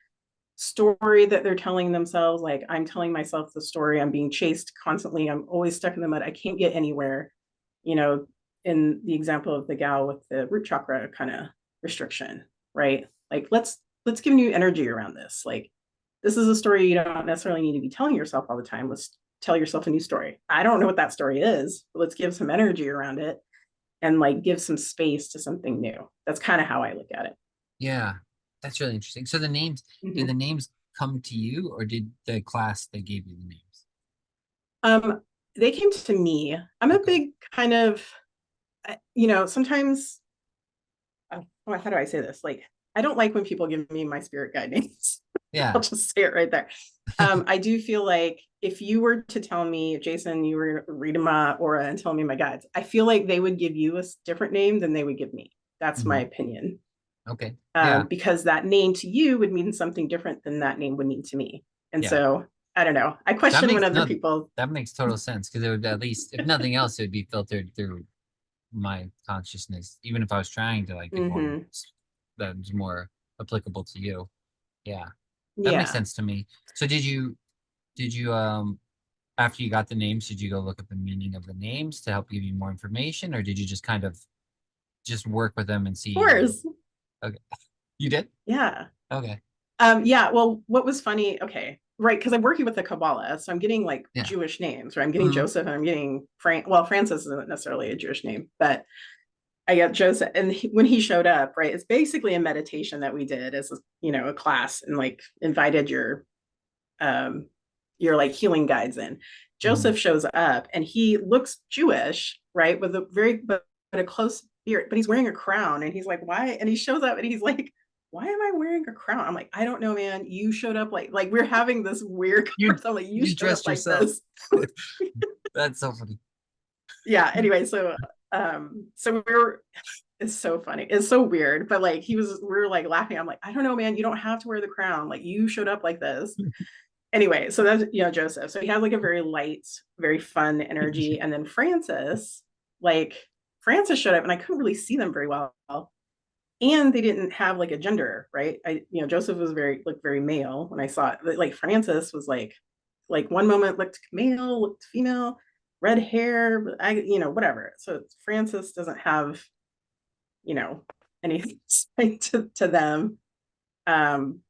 story that they're telling themselves, like, I'm telling myself the story, I'm being chased constantly, I'm always stuck in the mud, I can't get anywhere. you know, in the example of the gal with the root chakra kind of restriction, right? Like let's give new energy around this. Like this is a story you don't necessarily need to be telling yourself all the time. Let's tell yourself a new story. I don't know what that story is, but let's give some energy around it and like give some space to something new. That's kind of how I look at it. Yeah, that's really interesting. So the names, did the Mm-hmm. names come to you, or did the class they gave you the names? Um, they came to me. I'm a Okay. big kind of, you know, sometimes, how do I say this? Like, I don't like when people give me my spirit guide names. I'll Yeah. just say it right there. I do feel like if you were to tell me, Jason, you were read my aura and tell me my guides, I feel like they would give you a different name than they would give me. That's my Mhm. opinion. Okay. Yeah. Because that name to you would mean something different than that name would mean to me. And Yeah. so I don't know. I That question when makes other no people. that makes total sense because it would at least, if nothing else, it would be filtered through my consciousness, even if I was trying to like give one Mm-hmm. that was more applicable to you. Yeah, that makes Yeah. sense to me. So did you after you got the names, did you go look at the meaning of the names to help give you more information, or did you just kind of just work with them and Of see? course. Okay, you did. Yeah. Okay. Yeah. Well, what was funny, okay, right, because I'm working with the Kabbalah, so I'm getting like Yeah. Jewish names, right? I'm getting Hmm. Joseph and I'm getting Frank. Well, Francis isn't necessarily a Jewish name, but I got Joseph. And when he showed up, right, it's basically a meditation that we did as a class and like invited um your like healing guides in. Hmm. Joseph shows up and he looks Jewish, right, with a very but a close beard, but he's wearing a crown and he's like, why? And he shows up and he's like, why am I wearing a crown? I'm like, I don't know, man. You showed up like we're having this weird You conversation. I'm like, you you showed up dressed like yourself. this. That's so funny. Yeah. Anyway, so we were it's so funny. It's so weird. But like we were like laughing. I'm like, I don't know, man. You don't have to wear the crown. Like you showed up like this. Anyway, so that's Joseph. So he had like a very light, very fun energy. And then like Francis showed up and I couldn't really see them very well. And they didn't have like a gender, right? Joseph was very male when I saw it. But, like Francis was like one moment looked male, looked female, red hair, whatever. So Francis doesn't have, you know, anything to them. Um,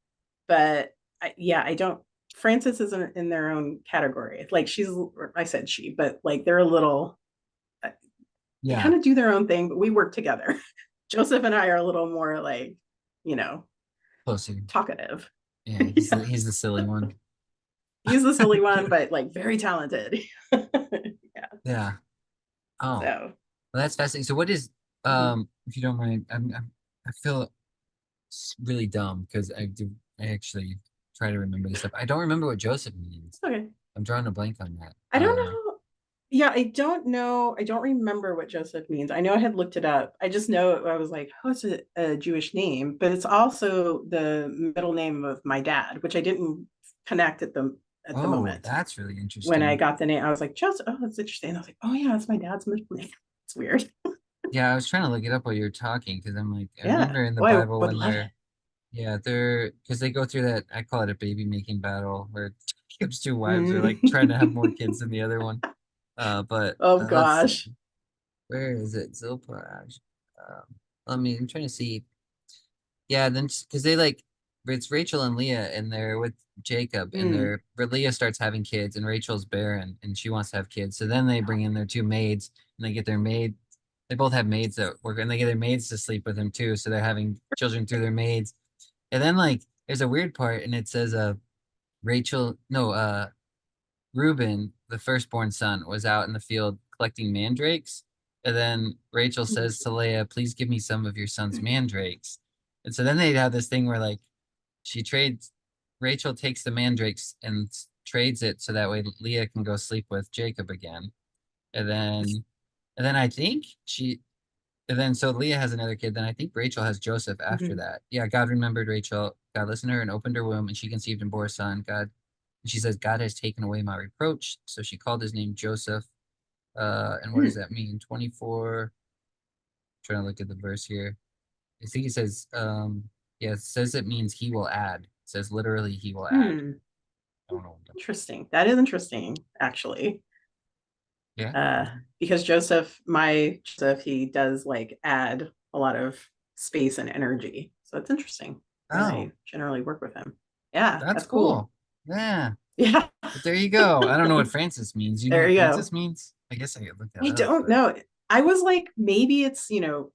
but yeah, I don't. Francis isn't in their own category. Like I said she, but like they're a little. They Yeah, kind of do their own thing, but we work together. Joseph and I are a little more like, you know, closer. talkative. Yeah, he's Yeah, he's the silly one. he's the silly one, but like very talented. Yeah. Yeah. Oh, well, So. that's fascinating. So what is Mhm. if you don't mind, I feel really dumb because I actually try to remember this stuff. I don't remember what Joseph means. Okay. I'm drawing a blank on that. I don't know. Yeah, I don't know. I don't remember what Joseph means. I know I had looked it up. I just know I was like, oh, it's a Jewish name, but it's also the middle name of my dad, which I didn't connect at the Oh, moment. that's really When I interesting. got the name, I was like, Joseph, oh, that's interesting. And I was like, oh yeah, it's my dad's middle name. It's weird. Yeah, I was trying to look it up while you were talking because I'm like, I Yeah. remember in the Oh, I Bible would when love it. they're because they go through that, I call it a baby making battle where Jacob's two wives are like trying to have more Mm. kids than the other one. But Oh let's see, gosh. where is it? Zilpah. Um, I'm trying to see. Yeah, then because they like it's Rachel and Leah and they're with Jacob and Mm. where Leah starts having kids and Rachel's barren and she wants to have kids. So then they bring in their two maids and they get their maid. They both have maids that work and they get their maids to sleep with them too. So they're having children through their maids. And then like there's a weird part and it says Rachel no Reuben, the firstborn son, was out in the field collecting mandrakes. And then Rachel says to Leah, please give me some of your son's mandrakes. And so then they have this thing where like she trades Rachel takes the mandrakes and trades it so that way Leah can go sleep with Jacob again. And then I think so Leah has another kid. Then I think Rachel has Joseph after Mhm. that. Yeah, God remembered Rachel. God listened to her and opened her womb, and she conceived and bore a son. And she says, God has taken away my reproach. So she called his name Joseph. And what does Mm. that mean? 24. Trying to look at the verse here. I think it says, yeah, it says it means he will add. It says literally he will add. Hmm. I don't know. Interesting. That is interesting, actually. Yeah. Uh, because Joseph, he does like add a lot of space and energy. So it's interesting when Oh, I generally work with him. Yeah, that's that's cool. cool. Yeah. Yeah. But there you go. I don't know what Francis means. You know There what you Francis go. means? I guess I could look that I up, don't but know. I was like, maybe it's,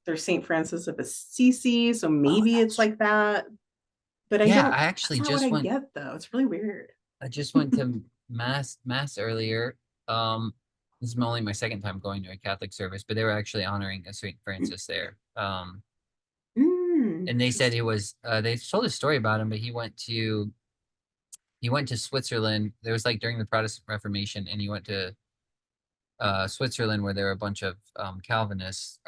there's St. Francis of Assisi, so oh, maybe it's that's like that. But I yeah. don't, I that's actually not what just I went. get though. It's really weird. I just went to mass earlier. Um, this is only my second time going to a Catholic service, but they were actually honoring a Saint Francis there. And they said it Interesting. was. They told a story about him, but he went to Switzerland. There was like during the Protestant Reformation, and he went to Switzerland where there were a bunch of Calvinist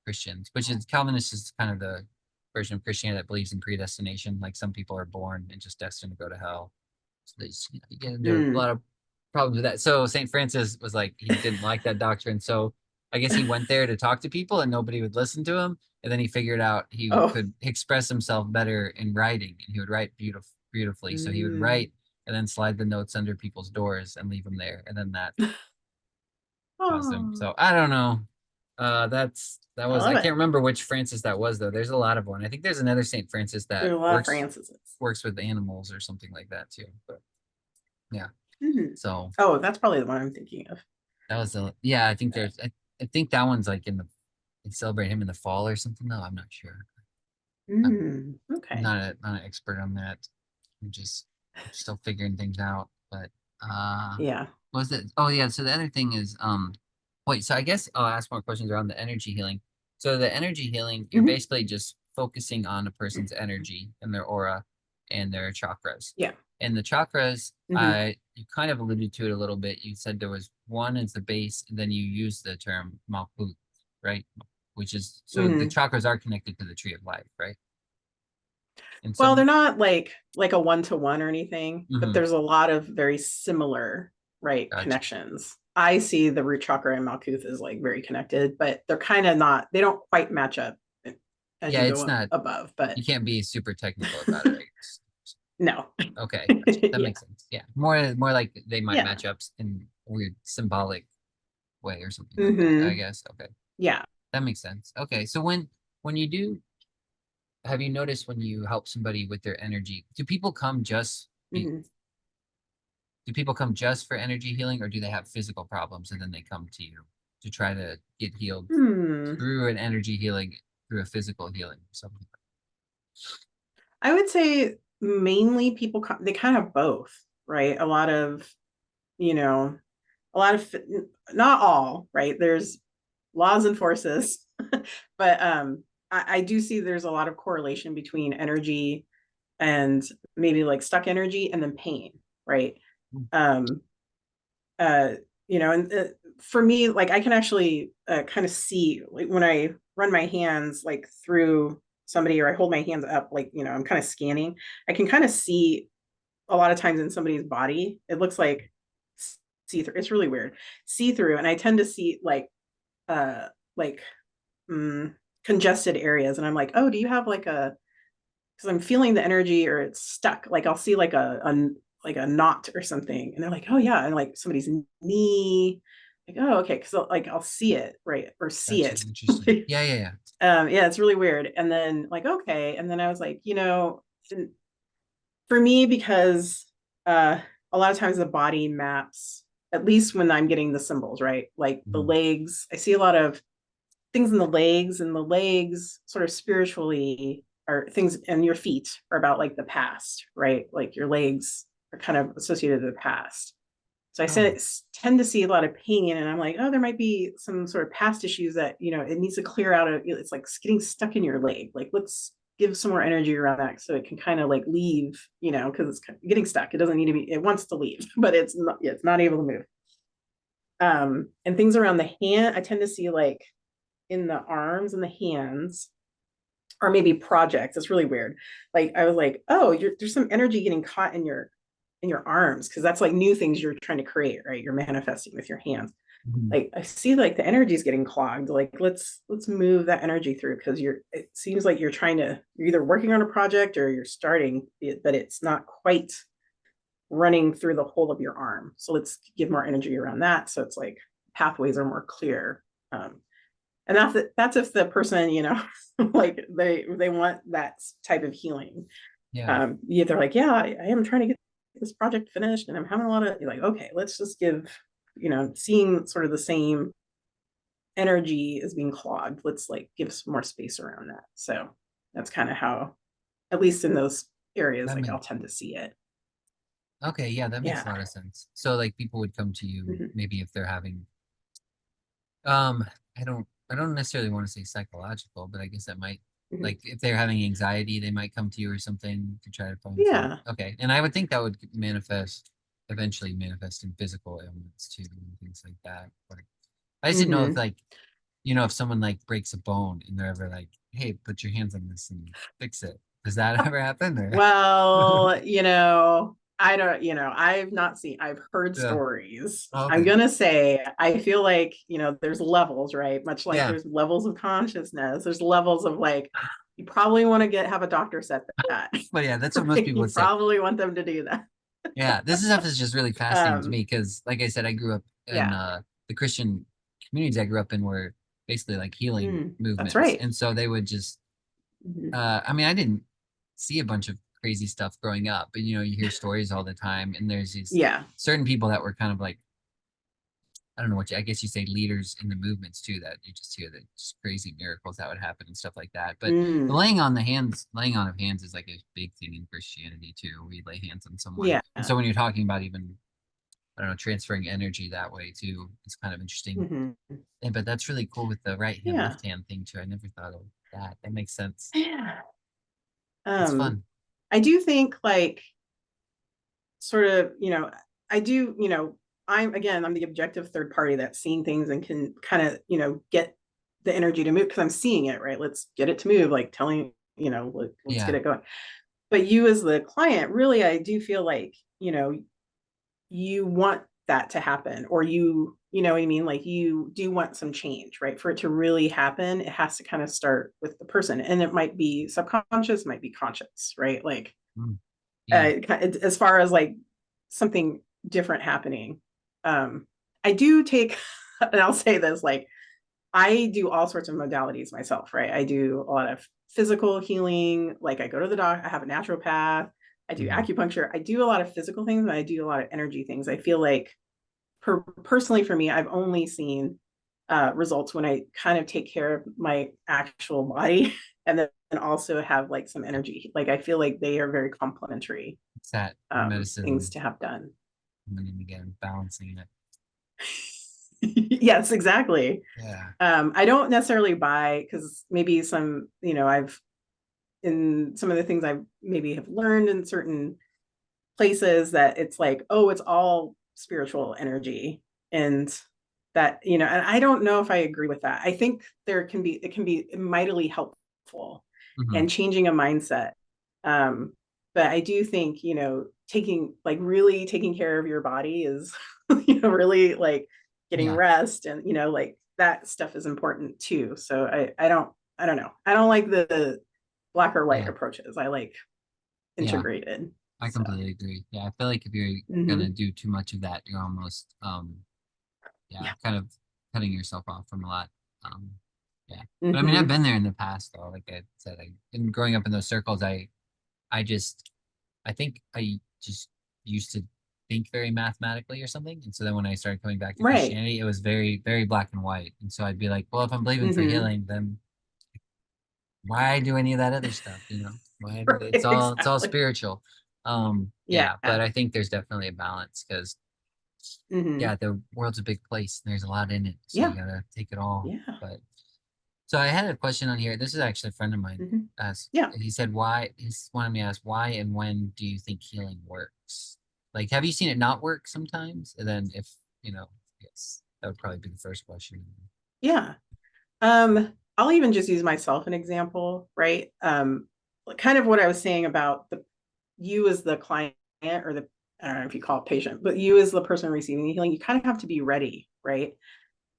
Christians, which is Calvinist is kind of the version of Christianity that believes in predestination. Like some people are born and just destined to go to hell. So they just, you get into a Mm. lot of problems with that. So St. Francis was like, he didn't like that doctrine. So I guess he went there to talk to people and nobody would listen to him. And then he figured out he Oh. could express himself better in writing and he would write beautifully. So he would Mm. write and then slide the notes under people's doors and leave them there. And then that caused him. Oh, So I don't know. That I was love I can't it. remember which Francis that was though. There's a lot of one. I think there's another Saint Francis that There's a lot of Francis's. works with animals or something like that too. But yeah. Mhm. So Oh, that's probably the one I'm thinking of. that was a yeah. I think Uh, I think that one's like in the they celebrate him in the fall or something. No, I'm not sure. I'm okay. not an expert on that. I'm just still figuring things out. But Yeah. what was it? Oh yeah. So the other thing is wait. So I guess I'll ask more questions around the energy healing. So the energy healing, you're Mhm. basically just focusing on a person's energy and their aura and their chakras. Yeah. And the chakras, Hmm. you kind of alluded to it a little bit. You said there was one is the base, and then you used the term Malkuth, right? Which is so the Hmm. chakras are connected to the tree of life, right? And Well, they're some, not like a one-to-one or anything, but mhm, there's a lot of very similar, right, gotcha. connections. I see the root chakra and Malkuth as like very connected, but they're kind of not, they don't quite match up as Yeah, you it's go not. above, but You can't be super technical about it, I guess. no. Okay, gotcha. That Yeah. makes sense. Yeah, more like they might Yeah. match up in a weird symbolic way or something like that. I Hmm. guess. Okay, Yeah. that makes sense. Okay, so when you do have you noticed when you help somebody with their energy, Hmm. do people come just for energy healing or do they have physical problems and then they come to you to try to get healed Hmm. through an energy healing, through a physical healing or something? I would say mainly people, they kind of both, right? You know, a lot of, not all, right? There's laws and forces, but I do see there's a lot of correlation between energy and maybe like stuck energy and then pain, right? Mm, Um, uh, and for me, like I can actually kind of see like when I run my hands like through somebody or I hold my hands up, like, I'm kind of scanning, I can kind of see a lot of times in somebody's body, it looks like see through. It's really weird, see through, and I tend to see uh like mm, congested areas, and I'm like, oh, do you have like a? Because I'm feeling the energy or it's stuck. Like I'll see like like a knot or something, and they're like, oh yeah, and like somebody's knee. Like, oh, okay, because like I'll see it, right, or see gotcha. it. Interesting. Yeah, yeah, yeah. Yeah, it's really weird. And then like, okay, and then I was like, for me, because a lot of times the body maps, at least when I'm getting the symbols, right? Like the Mhm. legs, I see a lot of things in the legs, and the legs sort of spiritually are things, and your feet are about like the past, right? Like your legs are kind of associated with the past. So I Oh, said tend to see a lot of pain, and I'm like, oh, there might be some sort of past issues that it needs to clear out of. It's like getting stuck in your leg. Like let's give some more energy around that so it can kind of like leave, because it's getting stuck. It doesn't need to be. It wants to leave, but it's not. Yeah, it's not able to move. And things around the hand, I tend to see like in the arms and the hands, or maybe projects. It's really weird. Like I was like, oh, there's some energy getting caught in your arms, because that's like new things you're trying to create, right? You're manifesting with your hands. mhm. Like I see like the energy is getting clogged. Like let's move that energy through, because it seems like you're either working on a project or you're starting it, but it's not quite running through the whole of your arm. So let's give more energy around that. So it's like pathways are more clear. And that's if the person, like they want that type of healing. Yeah. Yeah, they're like, yeah, I am trying to get this project finished, and I'm having a lot of, you're like, okay, let's just give, seeing sort of the same energy is being clogged. Let's like give some more space around that. So that's kind of how, at least in those areas, That like I'll makes tend to see it. okay, yeah, that makes Yeah. a lot of sense. So like people would come to you Mhm. maybe if they're having um I don't necessarily want to say psychological, but I guess that might Mhm. like if they're having anxiety, they might come to you or something to try to find some Yeah. okay. And I would think that would eventually manifest in physical ailments too and things like that. Like I just didn't know if Hmm. like if someone like breaks a bone and they're ever like, hey, put your hands on this and fix it. Does that ever happen or Well, I don't, I've heard yeah. stories. Oh, I'm okay. gonna say, I feel like, there's levels, right? Much like Yeah. there's levels of consciousness, there's levels of like, you probably want to have a doctor set that. But yeah, that's what most Right? people You would say. probably want them to do that. Yeah, this stuff is just really fascinating to me Um, because, like I said, I grew up in yeah. the Christian communities I grew up in were basically like healing That's movements, right. and so they would just. Mhm. I mean, I didn't see a bunch of crazy stuff growing up, but you hear stories all the time, and there's these Yeah. certain people that were kind of like I don't know I guess you say leaders in the movements too that you just hear the just crazy miracles that would happen and stuff like that. But the Mm. laying on of hands is like a big thing in Christianity too. We lay hands on someone, Yeah. and so when you're talking about even I don't know, transferring energy that way too. It's kind of interesting. Hmm. And, but that's really cool with the right hand, Yeah. left hand thing too. I never thought of that. That makes sense. Yeah. It's Um, fun. I do think like sort of, I do, I'm the objective third party that's seeing things and can kind of, get the energy to move because I'm seeing it, right? Let's get it to move, like telling, let's get Yeah. it going. But you as the client, really, I do feel like, you want that to happen, or you know what I mean? Like you do want some change, right? For it to really happen, it has to kind of start with the person. And it might be subconscious, might be conscious, right? Like Mm. Yeah. as far as like something different happening. I do take, and I'll say this, like I do all sorts of modalities myself, right? I do a lot of physical healing, like I go to the doc, I have a naturopath, I do Mhm. acupuncture, I do a lot of physical things, and I do a lot of energy things. I feel like personally for me, I've only seen results when I kind of take care of my actual body and then also have like some energy. Like I feel like they are very complementary It's that things medicine to have done. and then again, balancing it. Yes, exactly. Yeah. I don't necessarily buy because maybe some, I've in some of the things I maybe have learned in certain places that it's like, oh, it's all spiritual energy. And that, and I don't know if I agree with that. I think it can be mightily helpful Hmm. and changing a mindset. Um, but I do think, really taking care of your body is, really like getting Yeah. rest and, like that stuff is important too. So I don't know. I don't like the black or white Yeah. approaches. I like Yeah. integrated. I So, completely agree. Yeah. I feel like if you're gonna mhm. do too much of that, you're almost yeah, Yeah. kind of cutting yourself off from a lot. Um yeah. But I mean I've Hmm. been there in the past though. Like I said, in growing up in those circles, I just I think I just used to think very mathematically or something. And so then when I started coming back to Right. Christianity, it was very, very black and white. And so I'd be like, well, if I'm believing for Hmm. healing, then why do any of that other stuff? Why Right. it's all Exactly. spiritual. Yeah. Yeah, but I think there's definitely a balance because Hmm. yeah, the world's a big place and there's a lot in it. So you Yeah. gotta take it all. Yeah. But so I had a question on here. This is actually a friend of mine Hmm. asked. Yeah. He said, "Why?" He's wanted me to ask, "Why and when do you think healing works? Like, have you seen it not work sometimes? And then, if yes, that would probably be the first question." Yeah. I'll even just use myself an example, right? Kind of what I was saying about you as the client or I don't know if you call it patient, but you as the person receiving the healing, you kind of have to be ready, right?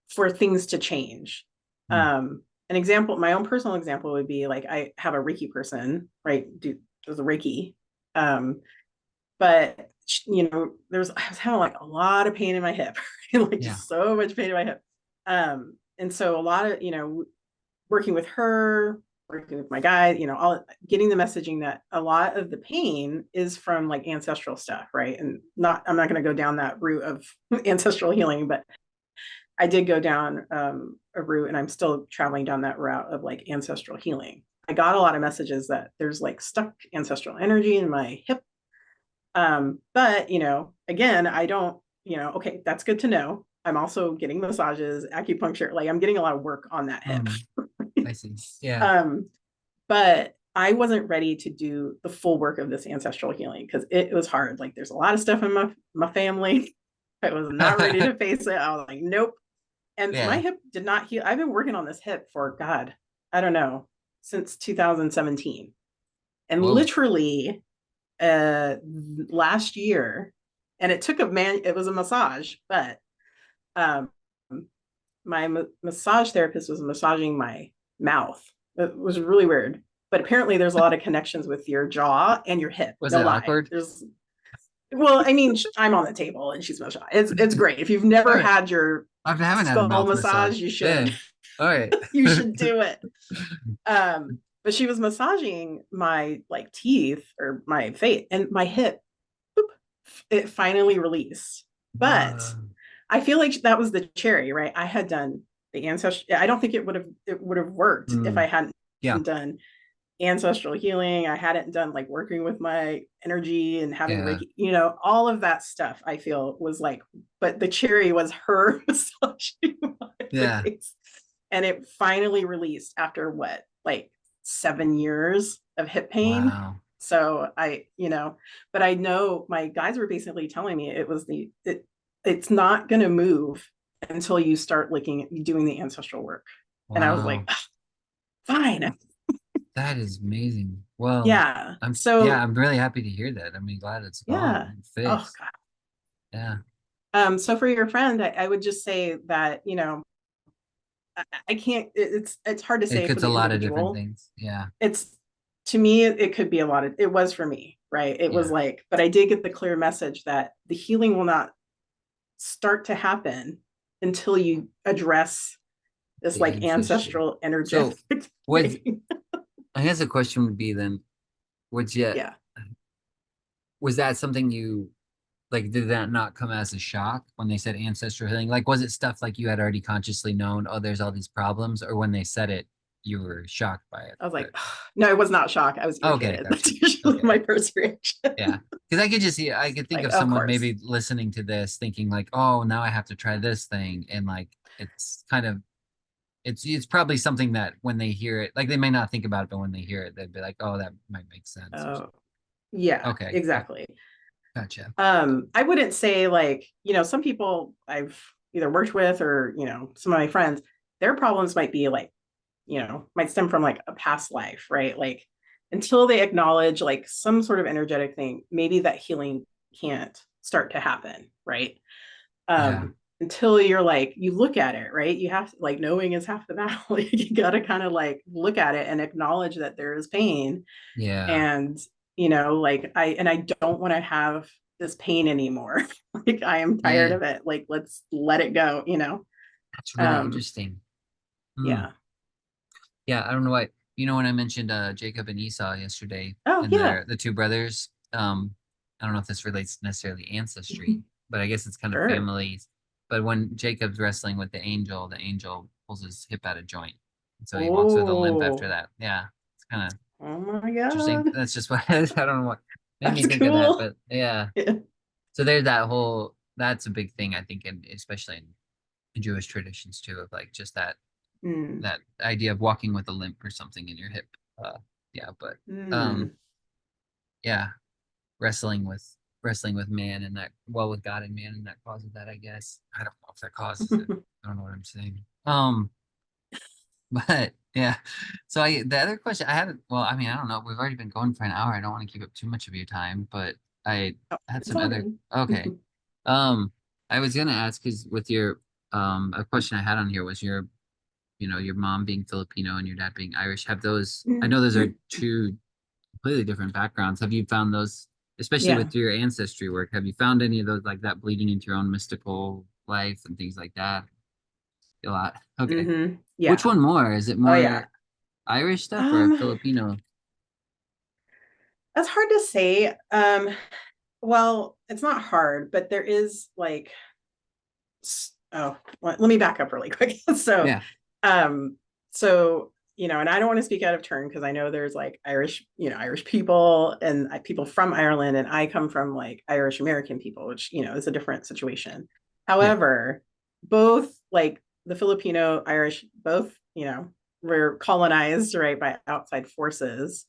For things to change. Mm, An example, my own personal example would be like I have a Reiki person, right? Does a Reiki. Um, but I was having like a lot of pain in my hip, like Yeah. just so much pain in my hip. And so a lot of, working with her, working with my guy, all getting the messaging that a lot of the pain is from like ancestral stuff, right? And I'm not going to go down that route of ancestral healing, but I did go down a route, and I'm still traveling down that route of like ancestral healing. I got a lot of messages that there's like stuck ancestral energy in my hip. But again, I don't, okay, that's good to know. I'm also getting massages, acupuncture, like I'm getting a lot of work on that hip. Mm, I see. Yeah. um, but I wasn't ready to do the full work of this ancestral healing because it was hard. Like there's a lot of stuff in my family. I was not ready to face it. I was like, nope. And my Yeah. hip did not heal. I've been working on this hip for God, I don't know, since 2017. And Whoa. literally last year, and it was a massage, but um my massage therapist was massaging my mouth. It was really weird. But apparently there's a lot of connections with your jaw and your hip. Was No it lie. awkward? Well, I mean, I'm on the table and she's massaging. It's great. If you've All never right. had your I haven't had a skull mouth massage, massage. you Yeah. should. All right. You should do it. But she was massaging my like teeth or my face and my hip. Boop, it finally released. But Uh, I feel like that was the cherry, right? I had done the ancestral. I don't think it would have worked if I mm, hadn't yeah. done ancestral healing. I hadn't done like working with my energy and having Yeah. Reiki, all of that stuff. I feel was like, but the cherry was her massaging my Yeah. face, and it finally released after what, like 7 years of hip pain. Wow. So but I know my guys were basically telling me it's not going to move until you start looking at doing the ancestral work. And I was like, Wow. fine. That is amazing. Well, Yeah. yeah, So I'm really happy to hear that. I mean, glad it's gone yeah. and Oh fixed. God. Yeah. So for your friend, I would just say that, I can't, it's hard to It say for gets a the lot of different individual. things. Yeah. It's To me, it could be a lot of, it was for me, right? It was Yeah. like, but I did get the clear message that the healing will not start to happen until you address this The like ancestry. ancestral energetic So was thing. I guess the question would be then, would you Yeah. was that something you like, did that not come as a shock when they said ancestral healing? Like, was it stuff like you had already consciously known, oh, there's all these problems, or when they said it, you were shocked by it? I was like, no, it was not shock. I was Okay, irritated. That's gotcha. usually Okay. my first reaction. Yeah. Because I could just see, I could think Like, of of someone course. maybe listening to this thinking like, oh, now I have to try this thing. And like, it's kind of, it's probably something that when they hear it, like they may not think about it, but when they hear it, they'd be like, oh, that might make sense or Oh, something. yeah, Okay. exactly. Gotcha. I wouldn't say like, some people I've either worked with or, some of my friends, their problems might be like, might stem from like a past life, right? Like until they acknowledge like some sort of energetic thing, maybe that healing can't start to happen, right? Yeah. Until you're like, you look at it, right? You have to, like, knowing is half the battle. You got to kind of like look at it and acknowledge that there is pain. Yeah. And, like, I don't want to have this pain anymore. Like, I am tired Yeah. of it. Like, let's let it go. That's really Um, interesting. Hmm. yeah. Yeah. I don't know what, when I mentioned Jacob and Esau yesterday Oh, and yeah. the two brothers, I don't know if this relates to necessarily ancestry, but I guess it's kind of Sure. families. But when Jacob's wrestling with the angel pulls his hip out of joint. And so he walks with a limp after Oh, that. Yeah. It's kind of oh my interesting. God. That's just what I don't know what made me That's think of that, cool. but yeah. Yeah. So there's that's a big thing, I think, and especially in Jewish traditions too, of like just Mm, that idea of walking with a limp or something in your hip. Uh, yeah, but um, mm. yeah, wrestling with man and that, well, with God and man, and that causes that, I guess. I don't know if that causes it. I don't know what I'm saying. But yeah. So the other question I had, well, I mean, I don't know. We've already been going for an hour. I don't want to keep up too much of your time, but I Oh, had it's some all other. good. Okay. Um, I was gonna ask because with your a question I had on here was your mom being Filipino and your dad being Irish. Have those? I know those are two completely different backgrounds. Have you found those especially Yeah. with your ancestry work. Have you found any of those like that bleeding into your own mystical life and things like that? A lot. Okay. Which Yeah. one more? Is it Oh yeah. more Irish stuff or Um, Filipino? that's hard to say. Well, it's not hard, but there is like let me back up really quick. So, Yeah. um, so and I don't want to speak out of turn because I know there's like Irish, Irish people and people from Ireland, and I come from like Irish American people, which is a different situation. Yeah. However, both like the Filipino Irish, both were colonized right by outside forces.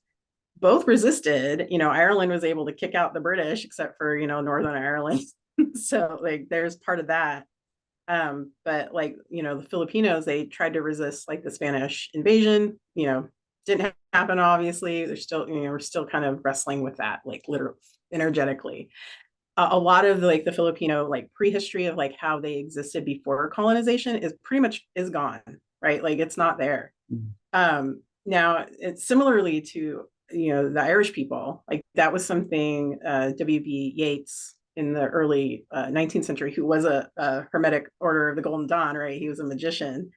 Both resisted. Ireland was able to kick out the British, except for Northern Ireland. So like there's part of that. But like the Filipinos, they tried to resist like the Spanish invasion. Didn't happen. Obviously, they're still we're still kind of wrestling with that, like literally energetically. A lot of like the Filipino like prehistory of like how they existed before colonization is pretty much is gone, right? Like it's not there. Mhm. Now it's similarly to the Irish people, like that was something W.B. Yeats in the early 19th century, who was a Hermetic Order of the Golden Dawn, right? He was a magician,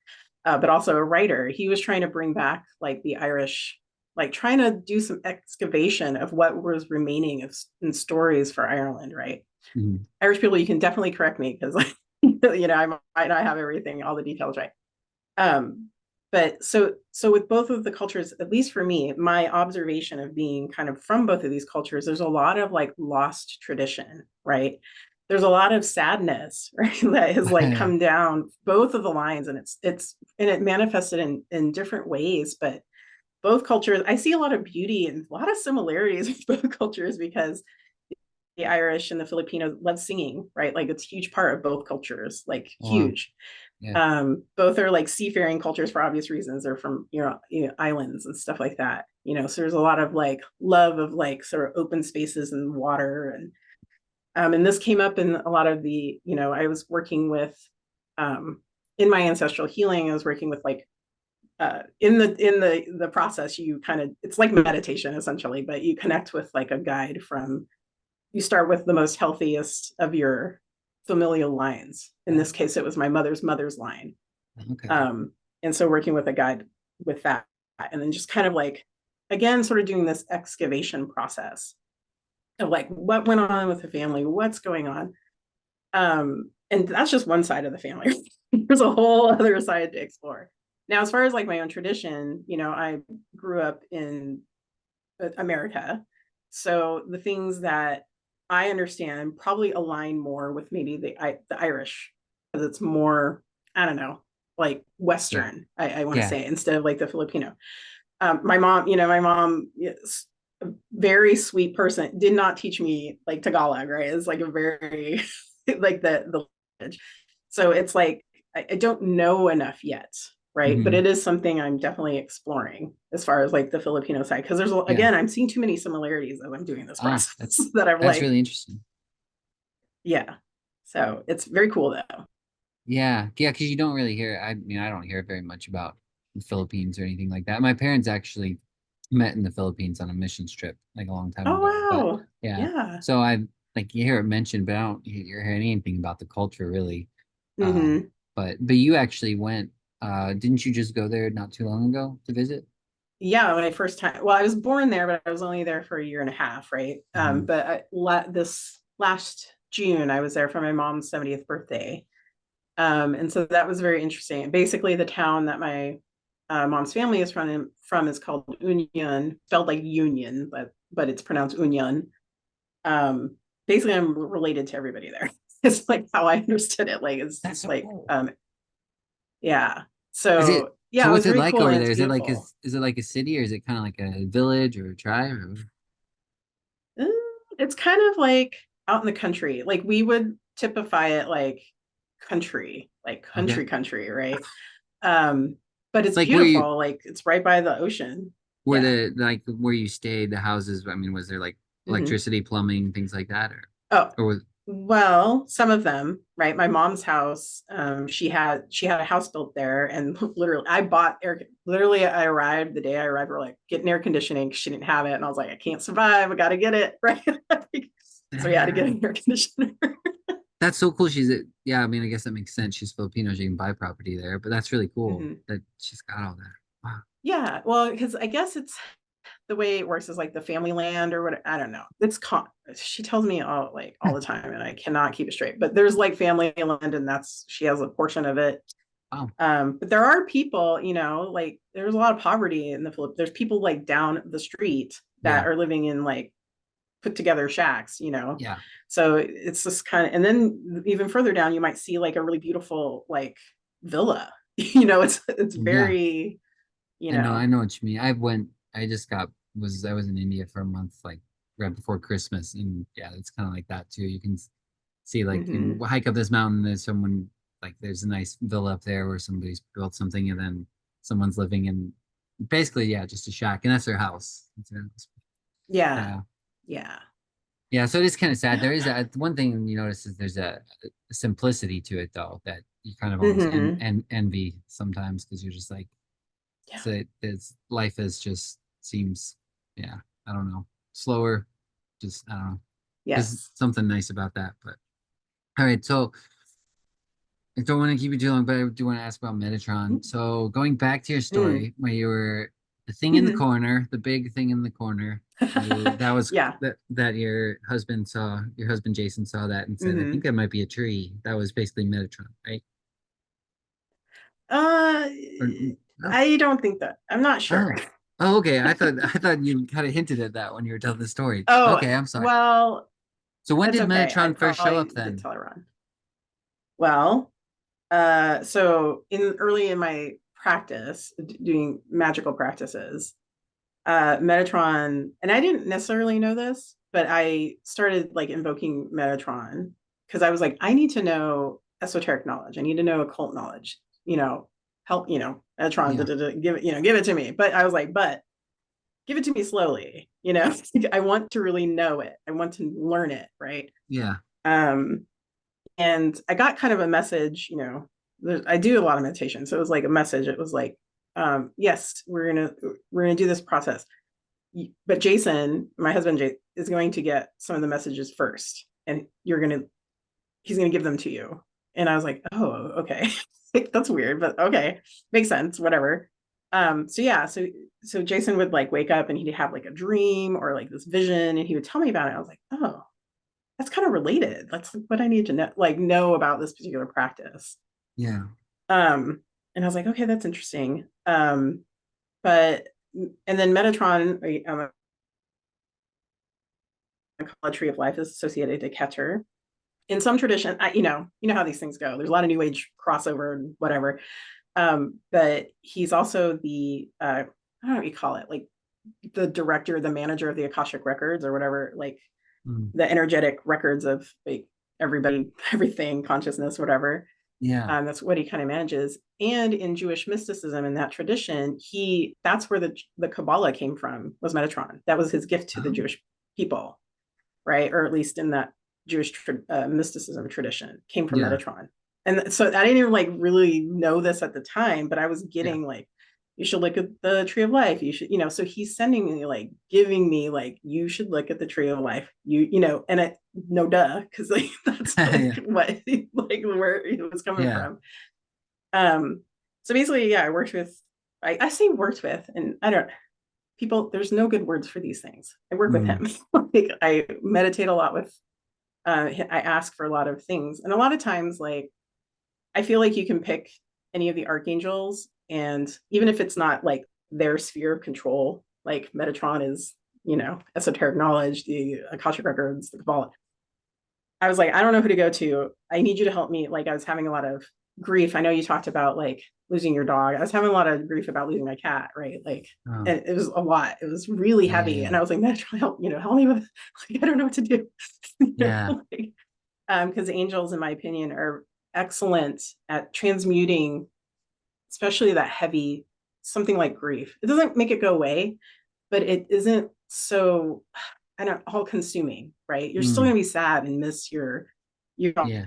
but also a writer. He was trying to bring back like the Irish, like trying to do some excavation of what was remaining of in stories for Ireland, right? Mhm. Irish people, you can definitely correct me because I might not have everything, all the details right. Um, but so with both of the cultures, at least for me, my observation of being kind of from both of these cultures, there's a lot of like lost tradition, right? There's a lot of sadness, right, that has like come down both of the lines, and it manifested in different ways, but both cultures, I see a lot of beauty and a lot of similarities with both cultures because the Irish and the Filipinos love singing, right? Like it's a huge part of both cultures, like Wow. huge. Yeah. Both are like seafaring cultures for obvious reasons. They're from islands and stuff like that. So there's a lot of like love of like sort of open spaces and water, and this came up in a lot of the I was working with in my ancestral healing. I was working with like in the process, you kind of, it's like meditation essentially, but you connect with like a guide from, you start with the most healthiest of your familial lines. In this case, it was my mother's line. Okay. Um, and so working with a guide with that, and then just kind of like, again, sort of doing this excavation process of like what went on with the family, what's going on. And that's just one side of the family. There's a whole other side to explore. Now, as far as like my own tradition, I grew up in America. So the things that I understand probably align more with maybe the Irish, because it's more, I don't know, like Yeah. Western, I want to Yeah. say, instead of like the Filipino. My mom is a very sweet person, did not teach me like Tagalog, right? It's like a very like the language. So it's like I don't know enough yet, right? But Hmm. it is something I'm definitely exploring as far as like the Filipino side, because there's Yeah. again, I'm seeing too many similarities as I'm doing this Ah, process that I'm that's like, really interesting. yeah. So it's very cool though. Yeah. Yeah, because you don't really hear, I mean, I don't hear very much about the Philippines or anything like that. My parents actually met in the Philippines on a missions trip like a long time Oh ago. But wow. yeah. Yeah. So I like you hear it mentioned, but I don't hear anything about the culture really. Um, Mm-hmm. but you actually went, didn't you just go there not too long ago to visit? Yeah, when I first time, well, I was born there, but I was only there for a year and a half, right? Hmm. But this last June, I was there for my mom's 70th birthday. And so that was very interesting. Basically, the town that my mom's family is from is called Union, spelled like Union, but it's pronounced Union. Um, Basically, I'm related to everybody there. It's like how I understood it. Like it's That's so like cool. yeah. Is it So yeah, so it what's was it very like cool over and there? it's beautiful. Is it like a city or is it kind of like a village or a tribe? Or... Uh, It's kind of like out in the country. Like we would typify it like Okay. country, right? Um, but it's Like beautiful. Like it's right by the ocean. where Yeah. the like where you stayed, the houses, I mean, was there like Hmm. electricity, plumbing, things like that Oh, or was Well, some of them, right? My mom's house, she had a house built there, and literally, I bought air. Literally, I arrived the day I arrived. We're like getting air conditioning. She didn't have it, and I was like, I can't survive. I got to get it, right? So we had to get Dang. an air conditioner. That's so cool. Yeah, I mean, I guess that makes sense. She's Filipino. She can buy property there, but that's really cool Mhm. that she's got all that. Wow. Yeah, well, because I guess it's the way it works is like the family land or what, I don't know. She tells me all the time, and I cannot keep it straight. But there's like family land, and that's she has a portion of it. Wow. But there are people, like there's a lot of poverty in the Philippines. There's people like down the street that Yeah. are living in like put together shacks. Yeah. So it's just kind of, and then even further down, you might see like a really beautiful like villa. It's Yeah. very, you I know. know what you mean. I was in India for a month, like right before Christmas. And yeah, it's kind of like that too. You can see like you Mhm. hike up this mountain, there's a nice villa up there where somebody's built something and then someone's living in basically, yeah, just a shack. And that's their house. It's their house. Yeah. Yeah. Yeah. Yeah, so it is kind of sad. There is one thing you notice is there's a simplicity to it though that you kind of almost Hmm. envy sometimes because you're just like Yeah. so it's life is just seems yeah I don't know slower just I don't know there's Yes. something nice about that but all right so I don't want to keep you too long but I do want to ask about Metatron so going back to your Mm. story where you were the thing in the corner the big thing in the corner that was Yeah. that your husband Jason saw that and said I think Hmm. that might be a tree that was basically Metatron right Uh, or no I don't think that. I'm not sure. oh oh okay I thought you kind of hinted at that when you were telling the story Oh, okay I'm sorry. well, So when that's did okay. I Metatron first show probably up did then? tell her wrong. Well, so early in my practice, doing magical practices, Metatron, and I didn't necessarily know this, but I started like invoking Metatron because I was like, I need to know esoteric knowledge. I need to know occult knowledge. Help. Metatron, Yeah. give it, give it to me. But I was like, but give it to me slowly. I want to really know it. I want to learn it, right? Yeah. Um, and I got kind of a message. I do a lot of meditation, so it was like a message. It was like, yes, we're gonna do this process, but Jason, my husband, is going to get some of the messages first, and he's gonna give them to you. And I was like, oh, okay, that's weird, but okay, makes sense, whatever. So yeah, so Jason would like wake up and he'd have like a dream or like this vision, and he would tell me about it. I was like, oh, that's kind of related. That's what I need to know about this particular practice. Yeah. Um, and I was like, okay, that's interesting. But and then Metatron, a tree of life is associated to Keter. In some tradition, you know how these things go. There's a lot of new age crossover and whatever. But he's also the I don't know what you call it, like the director, the manager of the Akashic records or whatever, like Mm. the energetic records of like everybody, everything, consciousness, whatever. Yeah. That's what he kind of manages. And in Jewish mysticism, in that tradition, that's where the Kabbalah came from, was Metatron. That was his gift to the Oh, Jewish people, right? Or at least in that Jewish mysticism tradition, came from yeah. Metatron. And so I didn't even like really know this at the time, but I was Yeah. getting like, you should look at the tree of life. You should, so he's sending me like giving me like, you should look at the tree of life. And it no duh, because like that's like Yeah. what like where it was coming Yeah. from. Um, so basically, yeah, I say worked with, and I don't people, there's no good words for these things. I work with Mm. him. Like I meditate a lot with I ask for a lot of things. And a lot of times, like I feel like you can pick any of the archangels, and even if it's not like their sphere of control, like Metatron is, esoteric knowledge, the Akashic records, the Kabbalah. I was like, I don't know who to go to. I need you to help me. Like I was having a lot of grief. I know you talked about like losing your dog. I was having a lot of grief about losing my cat, right? Like, Oh, and it was a lot. It was really heavy. yeah. And I was like, man, help me with, like, I don't know what to do. Yeah. Like, because angels, in my opinion, are excellent at transmuting, especially that heavy, something like grief. It doesn't make it go away, but it isn't so, I don't all consuming, right? You're still Mm. gonna be sad and miss your your Yeah.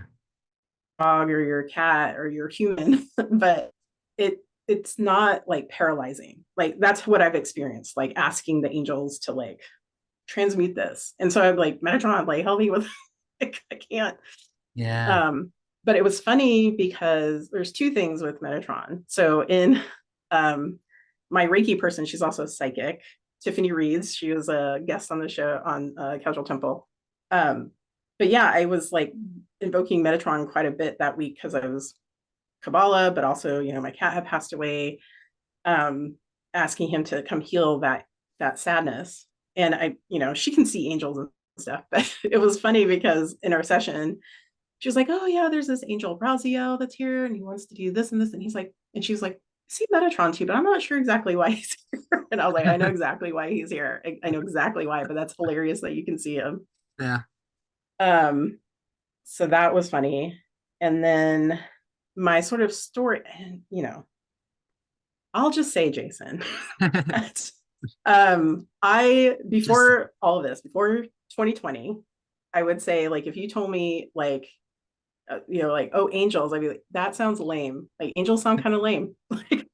dog or your cat or your human, but it's not like paralyzing. Like that's what I've experienced, like asking the angels to like transmute this. And so I'm like, Metatron, like help me with like, I can't. Yeah. Um, but it was funny because there's two things with Metatron. So in my Reiki person, she's also psychic. Tiffany Reeds, she was a guest on the show on Casual Temple. But yeah, I was like invoking Metatron quite a bit that week because I was Kabbalah, but also, you know, my cat had passed away, um, asking him to come heal that sadness. And I, you know, she can see angels and stuff, but it was funny because in our session, she was like, "Oh yeah, there's this angel Braziel that's here, and he wants to do this and this." And he's like, and she was like, "I see Metatron too, but I'm not sure exactly why he's here." And I was like, "I know exactly why he's here. I know exactly why, but that's hilarious that you can see him." Yeah. Um, so that was funny. And then my sort of story, and you know, I'll just say, Jason, that I Just before all of this, before 2020, I would say like if you told me like you know, like, oh, angels, I'd be like, that sounds lame. Like angels sound kind of lame. Like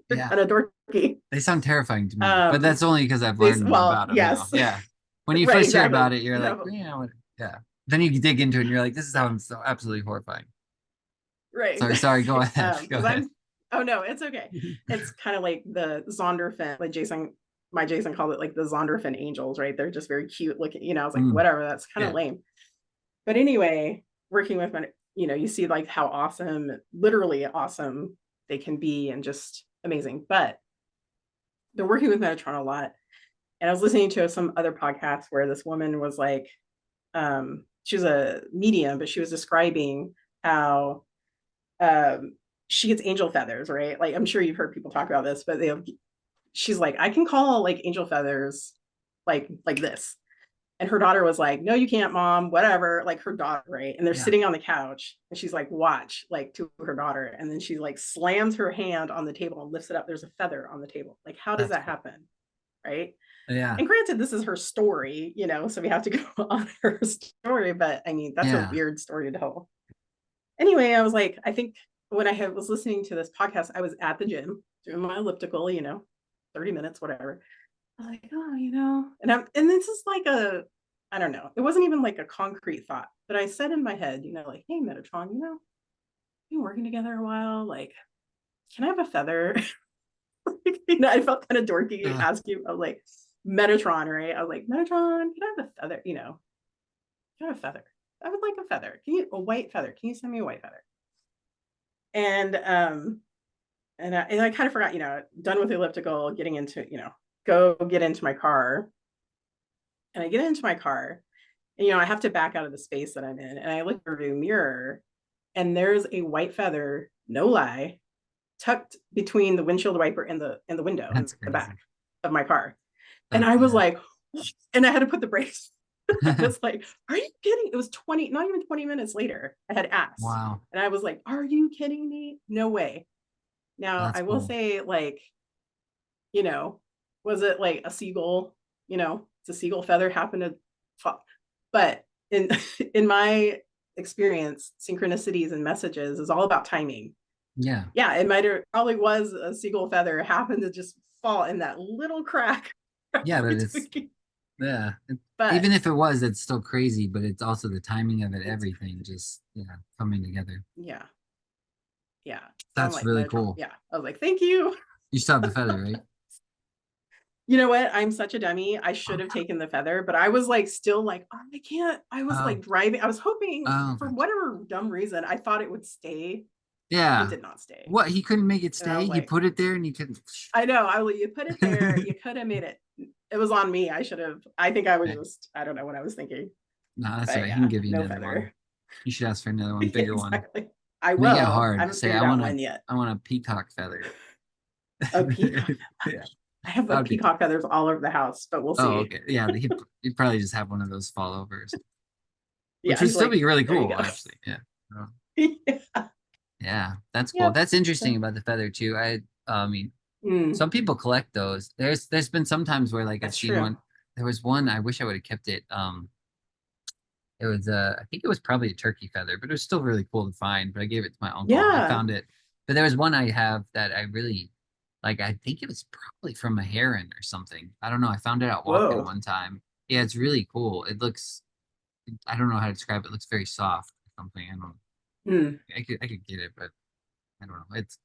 they're yeah. kind of dorky. They sound terrifying to me, but Um, that's only because I've learned more well, about them now. yes, Yeah. When you right, first hear exactly. about it, you're You like, have yeah, yeah. Then you dig into it and you're like, this is how so absolutely horrifying. right, Sorry, go exactly. ahead. Go Because ahead. I'm oh no, it's okay. It's kind of like the Zondervan, like Jason, my Jason called it like the Zondervan angels, right? They're just very cute looking, you know, I was like, Mm, whatever, that's kind of yeah. lame. But anyway, working with my, you know, you see like how awesome, literally awesome they can be and just amazing. But been working with Metatron a lot. And I was listening to some other podcast where this woman was like, she was a medium, but she was describing how she gets angel feathers, right? Like I'm sure you've heard people talk about this, but they have, she's like, I can call like angel feathers like this. And her daughter was like, no, you can't, mom, whatever. Like her daughter, right? And they're Yeah. sitting on the couch and she's like, watch, like to her daughter. And then she like slams her hand on the table and lifts it up. There's a feather on the table. Like, how does That's that cool. happen? Right. Yeah. And granted, this is her story, you know, so we have to go on her story, but I mean, that's a Yeah. weird story to tell. Anyway, I was like, I think when was listening to this podcast, I was at the gym doing my elliptical, you know, 30 minutes, whatever. I was like, oh, you know, and this is like I don't know, it wasn't even like a concrete thought, but I said in my head, you know, like, hey, Metatron, you know, we've been working together a while. Like, can I have a feather? Like, you know, I felt kind of dorky Uh, asking of like Metatron, right? I was like, Metatron, can I have a feather? You know, can I have a feather? I would like a feather. Can you a white feather? Can you send me a white feather? And I kind of forgot, you know, done with the elliptical, getting into, you know, go get into my car. And I get into my car, and you know, I have to back out of the space that I'm in. And I look in the mirror, and there's a white feather, no lie, tucked between the windshield wiper and the window in that's the crazy. back of my car. And That I was yeah. like, and I had to put the brakes. I was like, are you kidding? It was 20, not even 20 minutes later. I had asked. Wow. And I was like, are you kidding me? No way. Now That's I will cool. say, like, you know, was it like a seagull? You know, it's a seagull feather happened to fall. But in in my experience, synchronicities and messages is all about timing. Yeah. Yeah, it might have probably was a seagull feather happened to just fall in that little crack Yeah, but it's between. yeah. But Even if it was, it's still crazy, but it's also the timing of it, it's everything crazy. just yeah, coming together. Yeah, yeah. So I'm That's like really Metatron. cool. Yeah, I was like, thank you. You still have the feather, right? You know what? I'm such a dummy. I should have taken the feather, but I was like, still like, oh, I can't. I was Oh, like driving. I was hoping for okay. whatever dumb reason, I thought it would stay. It Yeah. did not stay. What, he couldn't make it And I stay? was He like, put it there and he couldn't. I know. I was, you put it there. You could have made it. It was on me. I should have. I think I was Okay. just, I don't know what I was thinking. No, that's all But right. He can yeah, give you no another one. feather. You should ask for another one, bigger one. Exactly. I Make it will. I hard. haven't Say, figured out when yet. I want a peacock feather. A peacock. Yeah, I have that a would be peacock feathers all over the house, but we'll oh, see. okay. Yeah, he'd probably just have one of those fallovers, which Yeah, would he's still like, be really there you cool, go. actually. Yeah. Oh, Yeah. yeah, that's cool. Yep. That's interesting So, about the feather too. I mean, mm, some people collect those. There's been some times where like I've that's seen true. one. There was one, I wish I would have kept it. It was I think it was probably a turkey feather, but it was still really cool to find. But I gave it to my uncle and I Yeah. found it. But there was one I have that I really like. I think it was probably from a heron or something. I don't know. I found it out walking Whoa. one time. Yeah, it's really cool. It looks, I don't know how to describe it. It looks very soft or something. I don't, Hmm. I could get it, but I don't know. It's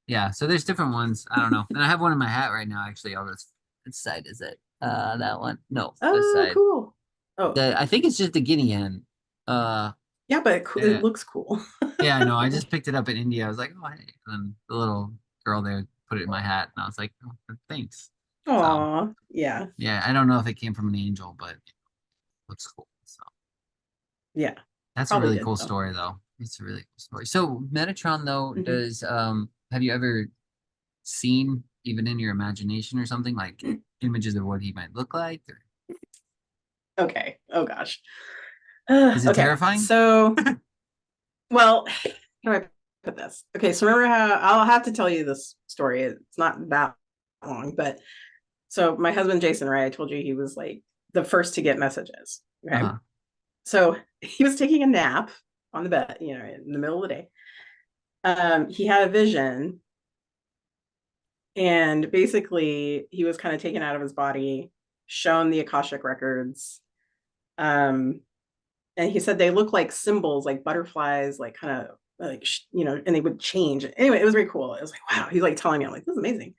yeah. So there's different ones. I don't know. And I have one in my hat right now. Actually, I'll just. Which side is it? That one. No, this Oh, side. cool. Oh, I think it's just a guinea hen. Uh, yeah, but it yeah, looks cool. yeah. I know. I just picked it up in India. I was like, oh, hey. And then the little girl there put it in my hat, and I was like, oh, thanks. So Aw, yeah, yeah, I don't know if it came from an angel, but it looks cool. So yeah. that's a Probably really did cool though. story, though. It's a really cool story. So Metatron, though, Mhm. does have you ever seen even in your imagination or something like images of what he might look like? Or Okay. Oh gosh. is it Okay. terrifying? So, well, how do I put this? Okay. So remember how I'll have to tell you this story. It's not that long, but so my husband Jason, right? I told you he was like the first to get messages. Okay. Uh-huh. So he was taking a nap on the bed, in the middle of the day. He had a vision, and basically he was kind of taken out of his body, shown the Akashic records. Um, and he said they look like symbols, like butterflies, like kind of like and they would change. Anyway, it was very cool. It was like, wow. He's like telling me, I'm like, this is amazing.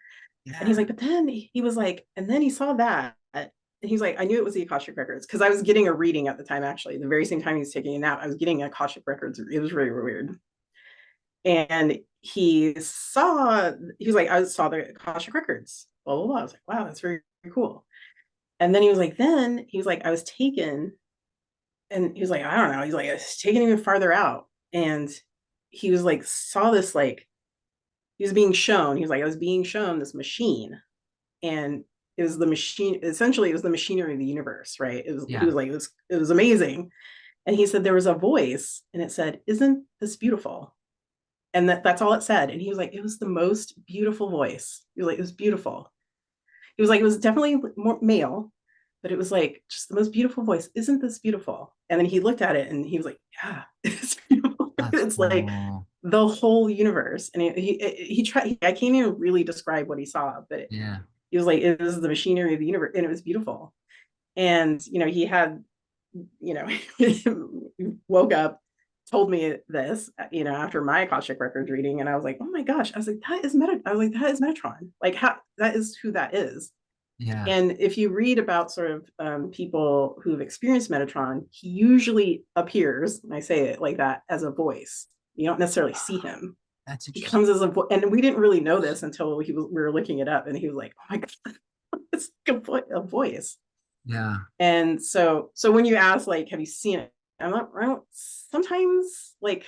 And he's Yeah. like, but then he was like, and then he saw that. And he's like, I knew it was the Akashic records because I was getting a reading at the time, actually. The very same time he was taking a nap, I was getting Akashic records. It was really weird. And he was like, I saw the Akashic records, blah, blah, blah. I was like, wow, that's very, very cool. And then he was like, I was taken, and he was like, I don't know. He's like, I was taken even farther out. And he was like, saw this, like, he was being shown, he was like, I was being shown this machine. And it was the machine, essentially, it was the machinery of the universe, right? He Yeah. was like, it was amazing. And he said there was a voice and it said, isn't this beautiful? And that's all it said. And he was like, it was the most beautiful voice. He was like, it was beautiful. He was like, it was definitely more male, but it was like just the most beautiful voice. Isn't this beautiful? And then he looked at it and he was like, yeah, it's beautiful. That's It's like cool. the whole universe. And he tried, I can't even really describe what he saw, but Yeah. he was like, it was the machinery of the universe and it was beautiful. And, he had, you know, woke up, told me this, after my Akashic Records reading, and I was like, oh my gosh, I was like, I was like, that is Metatron. Like, how that is who that is. Yeah. And if you read about sort of people who've experienced Metatron, he usually appears, and I say it like that, as a voice. You don't necessarily see him. That's He interesting. comes as a voice, and we didn't really know this until we were looking it up, and he was like, "Oh my god, it's like a voice." Yeah. And so when you ask, like, have you seen it? I don't sometimes, like,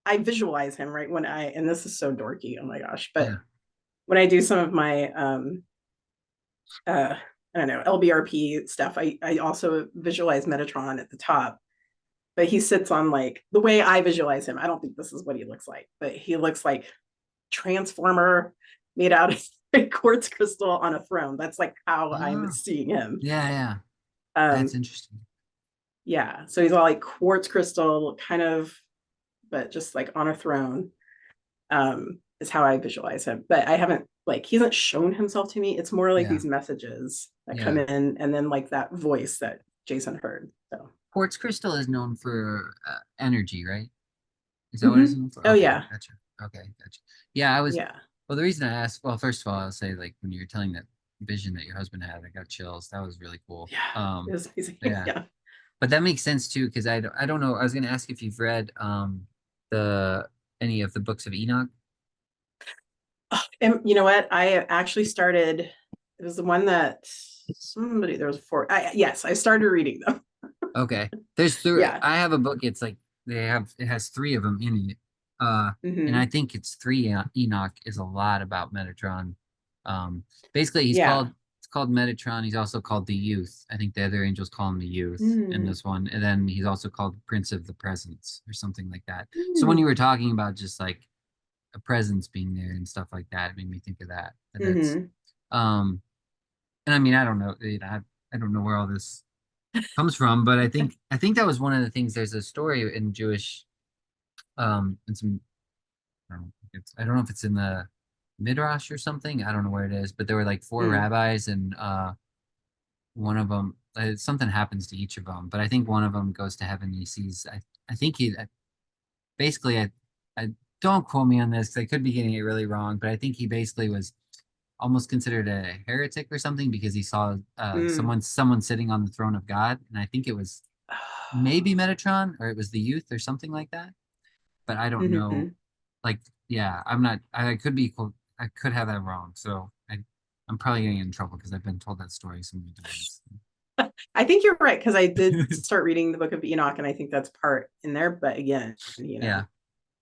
I visualize him, right? And this is so dorky, oh my gosh, but Yeah. when I do some of my uh I don't know, LBRP stuff, I also visualize Metatron at the top, but he sits on, like, the way I visualize him. I don't think this is what he looks like, but he looks like transformer made out of quartz crystal on a throne. That's like how I'm Oh, seeing him. yeah. Yeah. That's Um, interesting. yeah, so he's all like quartz crystal, kind of, but just like on a throne. Is how I visualize him. But I haven't, like, he hasn't shown himself to me. It's more like Yeah. these messages that come Yeah. in, and then like that voice that Jason heard. So, Quartz crystal is known for energy, right? Is that what it's known for? oh Okay, yeah, gotcha. Okay, gotcha. Yeah, I was. yeah, Well, the reason I asked, well, first of all, I'll say like when you were telling that vision that your husband had, I got chills. That was really cool. yeah. It was amazing. Yeah, Yeah. but that makes sense too because I don't know. I was gonna ask if you've read the any of the books of Enoch. And you know what? I actually started. It was the one that somebody there was four. Yes, I started reading them. Okay, there's three. Yeah. I have a book. It's like it has three of them in it. Uh, and I Hmm. think it's three. Enoch is a lot about Metatron. Um, basically, Yeah. it's called Metatron. He's also called the Youth. I think the other angels call him the Youth in Mm. this one, and then he's also called Prince of the Presence or something like that. So when you Mm. were talking about just like a presence being there and stuff like that, it made me think of that. But that's Hmm. um, and I mean I don't know. I don't know where all this comes from. But I think that was one of the things. There's a story in Jewish, in some, I don't know if it's in the Midrash or something. I don't know where it is, but there were like four Mm, rabbis, and one of them, something happens to each of them. But I think one of them goes to heaven. He sees. I think he basically. I don't quote me on this because I could be getting it really wrong, but I think he basically was almost considered a heretic or something because he saw mm. someone sitting on the throne of God, and I think it was maybe Metatron or it was the youth or something like that. But I don't know. Mhm. Like, yeah, I'm not. I could be. I could have that wrong. So I'm probably getting in trouble because I've been told that story so many times. I think you're right because I did start reading the Book of Enoch, and I think that's part in there. But again, Yeah.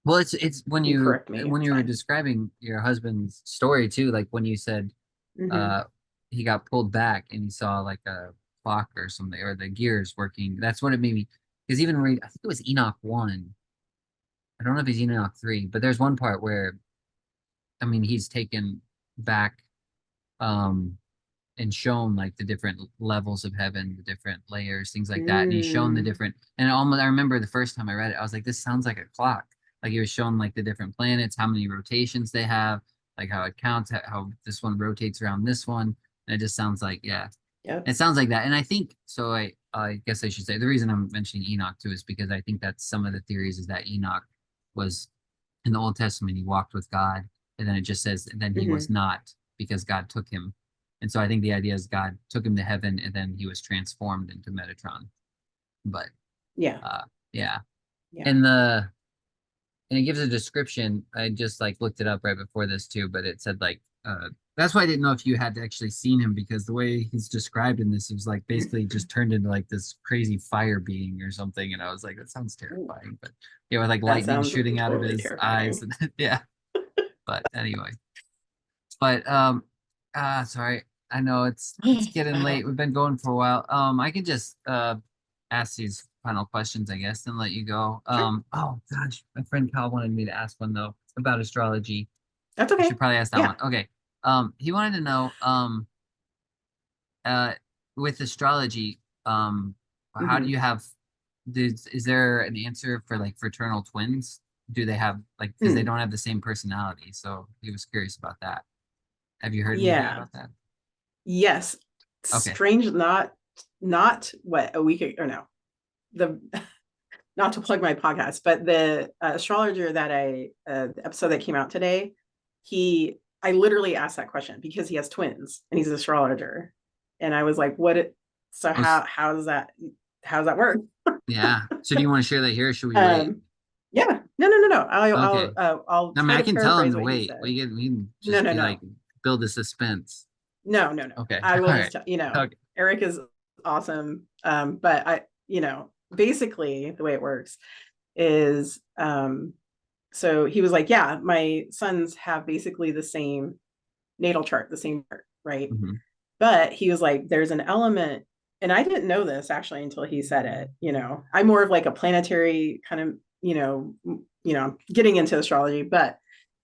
Well, it's you correct me. when It's you were fine. describing your husband's story too, like when you said Hmm. uh he got pulled back and he saw like a clock or something or the gears working. That's what it made me because even read I think it was Enoch 1. I don't know if it's Enoch 3, but there's one part where I mean he's taken back um and shown like the different levels of heaven, the different layers, things like that. And he's shown the Mm. different, and almost I remember the first time I read it, I was like, this sounds like a clock. Like he was shown like the different planets, how many rotations they have, like how it counts, how this one rotates around this one. And it just sounds like, yeah, Yep. it sounds like that. And I think so. I guess I should say the reason I'm mentioning Enoch too is because I think that's some of the theories is that Enoch was in the Old Testament, he walked with God, and then it just says, and then he was Hmm. not because God took him. And so I think the idea is God took him to heaven, and then he was transformed into Metatron. But Yeah. uh, yeah, Yeah. and the and it gives a description. I just like looked it up right before this too, but it said like that's why I didn't know if you had actually seen him because the way he's described in this, he was like basically just turned into like this crazy fire being or something, and I was like, that sounds Ooh, terrifying. But yeah, with like that lightning sounds shooting out of totally his eyes, terrifying. and yeah. But anyway, but sorry, I know it's getting late. We've been going for a while. I can just ask these final questions, I guess, and let you go. Sure. Oh gosh, my friend Kyle wanted me to ask one though about astrology. That's I okay. should probably ask that one. Yeah. Okay. He wanted to know uh with astrology, how do Hmm. you have is there an answer for like fraternal twins? Do they have like because they Mm. don't have the same personality? So he was curious about that. Have you heard anything Yeah. about that? Yes. Okay. Strange, not what a week ago, or no, the not to plug my podcast, but the astrologer that the episode that came out today, I literally asked that question because he has twins and he's an astrologer. And I was like, so Oh, how does that work? yeah. So do you want to share that here or should we wait? Um, yeah, no. Okay. I'll I mean, try I to can tell him paraphrase to what he wait. said. We can No, just no, be like, no, build the suspense. no. Okay. I All will just right. tell, Okay. Eric is awesome. But basically the way it works is, so he was like, yeah, my sons have basically the same natal chart, the same chart, right? Hmm. But he was like, there's an element, and I didn't know this actually until he said it. I'm more of like a planetary kind of, getting into astrology, but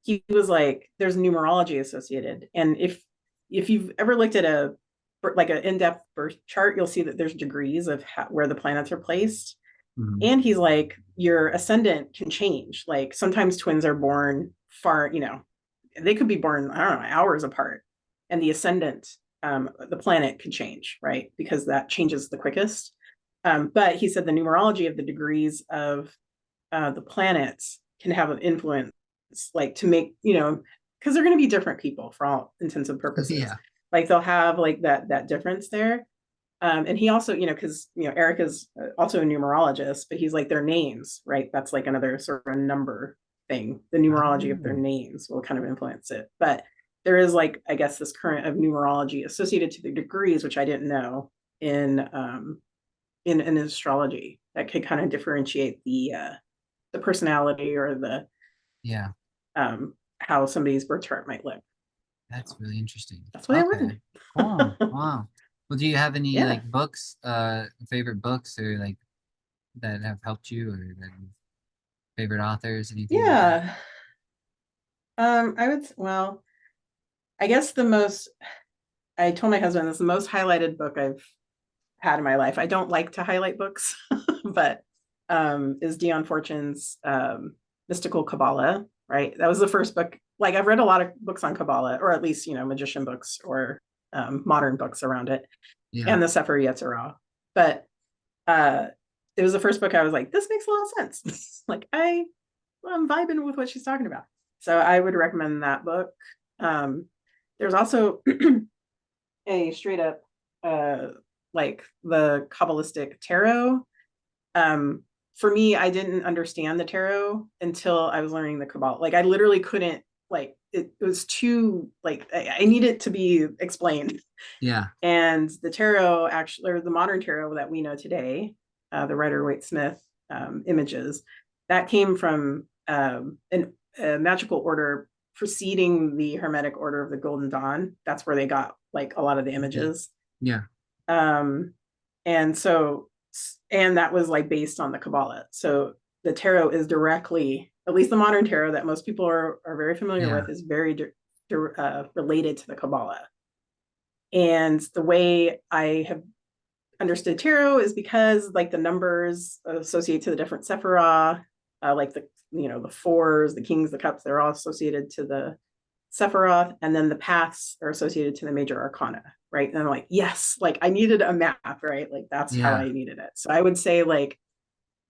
he was like, there's numerology associated. And if you've ever looked at like an in-depth birth chart, you'll see that there's degrees of where the planets are placed. Hmm. And he's like, your ascendant can change. Like sometimes twins are born far, they could be born, I don't know, hours apart. And the ascendant, the planet could change, right? Because that changes the quickest. But he said the numerology of the degrees of the planets can have an influence, like to make, because they're going to be different people for all intents and purposes. Yeah. Like they'll have like that difference there. And he also, because Eric is also a numerologist, but he's like their names, right? That's like another sort of a number thing. The numerology of their Oh. names will kind of influence it. But there is like, I guess, this current of numerology associated to the degrees, which I didn't know in in astrology that could kind of differentiate the personality or the Yeah. how somebody's birth chart might look. That's So really interesting. that's what I Okay. learned. Cool. Wow. Well, do you have any Yeah. like books, favorite books or like that have helped you or that favorite authors, anything like that? Yeah. Well, I guess I told my husband this is the most highlighted book I've had in my life. I don't like to highlight books, but is Dion Fortune's Mystical Kabbalah, right? That was the first book. Like I've read a lot of books on Kabbalah, or at least, magician books or modern books around it, Yeah. and the Sefer Yetzirah. But uh, it was the first book I was like, this makes a lot of sense. Like I'm vibing with what she's talking about. So I would recommend that book. There's also a straight up like the Kabbalistic tarot. For me, I didn't understand the tarot until I was learning the Kabbalah. Like I literally couldn't, like it was too, like I need it to be explained. Yeah. And the tarot actually, or the modern tarot that we know today, the Rider-Waite-Smith images, that came from a magical order preceding the Hermetic Order of the Golden Dawn. That's where they got like a lot of the Okay. images. Yeah. Um, and so, and that was like based on the Kabbalah. So the tarot is directly, at least the modern tarot that most people are very familiar Yeah. with, is very related to the Kabbalah. And the way I have understood tarot is because like the numbers associated to the different Sephirah, like the fours, the kings, the cups, they're all associated to the Sephiroth, and then the paths are associated to the major arcana, right? And I'm like, yes, like I needed a map, right? Like that's how Yeah. I needed it. So I would say like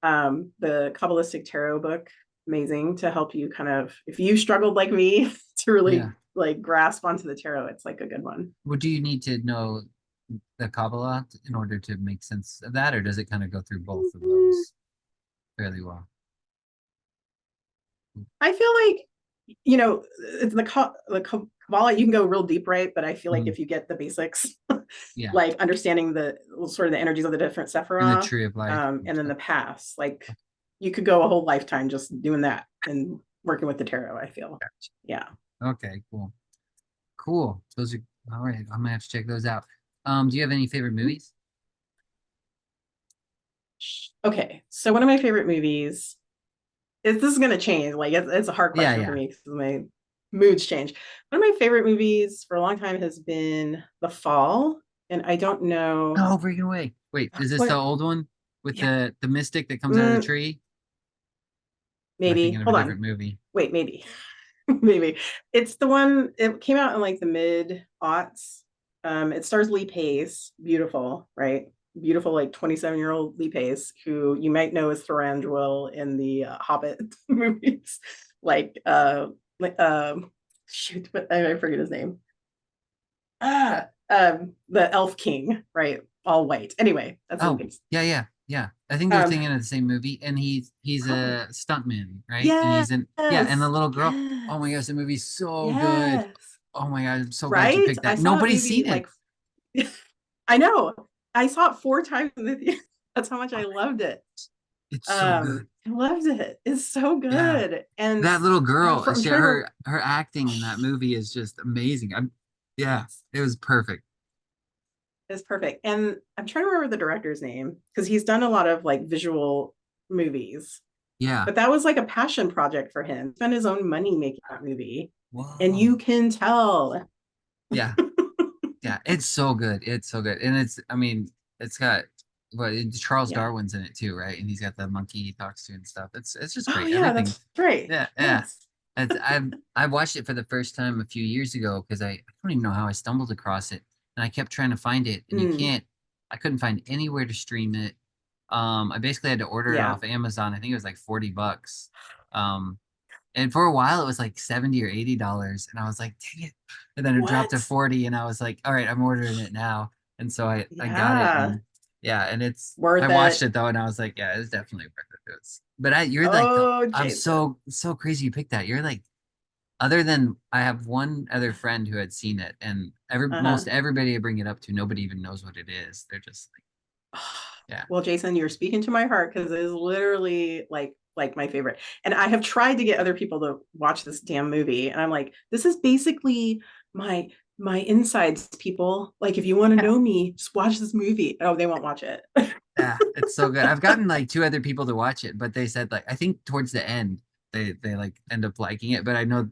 the Kabbalistic Tarot book, amazing to help you kind of, if you struggled like me to Yeah. really like grasp onto the tarot, it's like a good one. What do you need to know the Kabbalah in order to make sense of that, or does it kind of go through both of those fairly well? I feel like the Kabbalah, you can go real deep, right? But I feel like Mhm. if you get the basics, Yeah. like understanding the sort of the energies of the different And the Sephirah, tree of life and and then stuff. the paths, like you could go a whole lifetime just doing that and working with the tarot, I feel. Yeah. Okay, cool. Cool. Those are all right. I'm gonna have to check those out. Do you have any favorite movies? Okay. So one of my favorite movies is, this is gonna change. Like it's a hard Yeah, question for yeah. me because my moods change. One of my favorite movies for a long time has been The Fall. And I don't know No, Breaking Away. Wait, is this the what. old one with Yeah. the mystic that comes out of the Mm, tree? Am I maybe. thinking of a Hold on. different movie? Wait, maybe. Maybe. It's the one, it came out in like the mid aughts. It stars Lee Pace, beautiful, right? Beautiful, like 27-year-old Lee Pace, who you might know as Thranduil in the Hobbit movies. Like like shoot, but I forget his name. The Elf King, right? All white. Anyway, that's Lee Oh, Pace. yeah, yeah, yeah. I think they're Um, thinking of the same movie, and he's probably. a stuntman, right? And Yes, he's in yeah, and the little girl. Oh my yes, gosh, the movie's so good. yes. Oh my god, I'm so glad you Right? picked I that. saw that Nobody's movie seen it. like I know. I saw it 4 times in the theater. That's how much I loved it. It's so good. I loved it. It's so Yeah. good. And That little girl, I'm she trying to remember. her acting in that movie is just amazing. Yeah, it was perfect. It's perfect. And I'm trying to remember the director's name because he's done a lot of like visual movies. Yeah. But that was like a passion project for him. He spent his own money making that movie. And Whoa. you can tell. Yeah. Yeah, it's so good. It's so good. And I mean, it's got Charles Yeah. Darwin's in it too, right? And he's got the monkey he talks to and stuff. It's just Oh great. yeah, Everything. that's right. Yeah, yeah. Yes. I watched it for the first time a few years ago because I don't even know how I stumbled across it. And I kept trying to find it and Mm, I couldn't find anywhere to stream it. I basically had to order it yeah. off Amazon. I think it was like 40 bucks. Um, and for a while it was like 70 or $80. And I was like, dang it. And then it dropped to What? 40 and I was like, all right, I'm ordering it now. And so I got it Yeah. and yeah, and I Worth watched it. it though and I was like, yeah, it's definitely worth it. But you're like Oh, I'm Jason. so crazy you picked that. You're like other than I have one other friend who had seen it and most Uh-huh. everybody I bring it up to, nobody even knows what it is. They're just like, yeah. Well, Jason, you're speaking to my heart because it is literally like my favorite. And I have tried to get other people to watch this damn movie, and I'm like, this is basically my my insides, people. Like, if you want to know me, just watch this movie. Oh, they won't watch it. Yeah, it's so good. I've gotten like two other people to watch it, but they said like I think towards the end they like end up liking it. But I know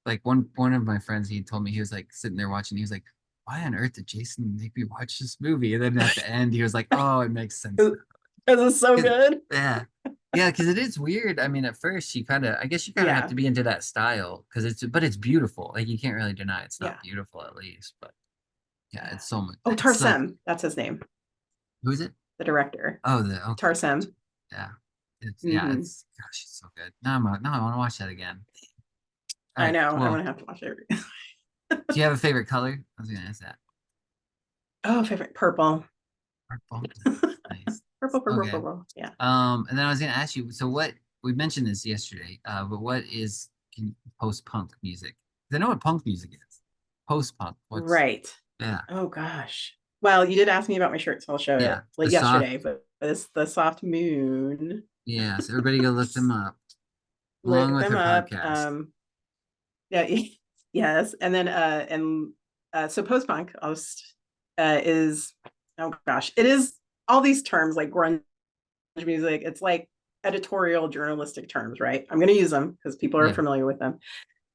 like one of my friends he told me he was like sitting there watching. He was like, why on earth did Jason make me watch this movie? And then at the end, he was like, oh, it makes sense This is so now. good. Yeah. Yeah, because it is weird. I mean, at first you kind of, I guess you kind of have Yeah. to be into that style because but it's beautiful. Like you can't really deny it's not Yeah. beautiful at least, but yeah, Yeah. it's so much. Oh, It's like, Tarsem. That's his name. who is it? The director. Oh, okay, gotcha. Tarsem. Yeah. Hmm. It's, gosh, it's so good. Now I want to watch that again. All I right. know. I'm Well, gonna have to watch it. do you have a favorite color? I was gonna ask that. Oh, favorite purple. Purple. Nice. Purple, purple, Okay. purple. Yeah. And then I was gonna ask you, so what we mentioned this yesterday, but what is post-punk music? 'Cause I know what punk music is. Post-punk. What's Right. yeah. Oh gosh. Well, you did ask me about my shirt, so I'll show Yeah. it. The Like soft, yesterday, but it's the soft moon. yeah, so everybody go look them up along Look with them her up. podcast. Yeah, yes. And then so post punk is, oh gosh, it is all these terms like grunge music. It's like editorial journalistic terms, right? I'm going to use them because people are Yeah. familiar with them.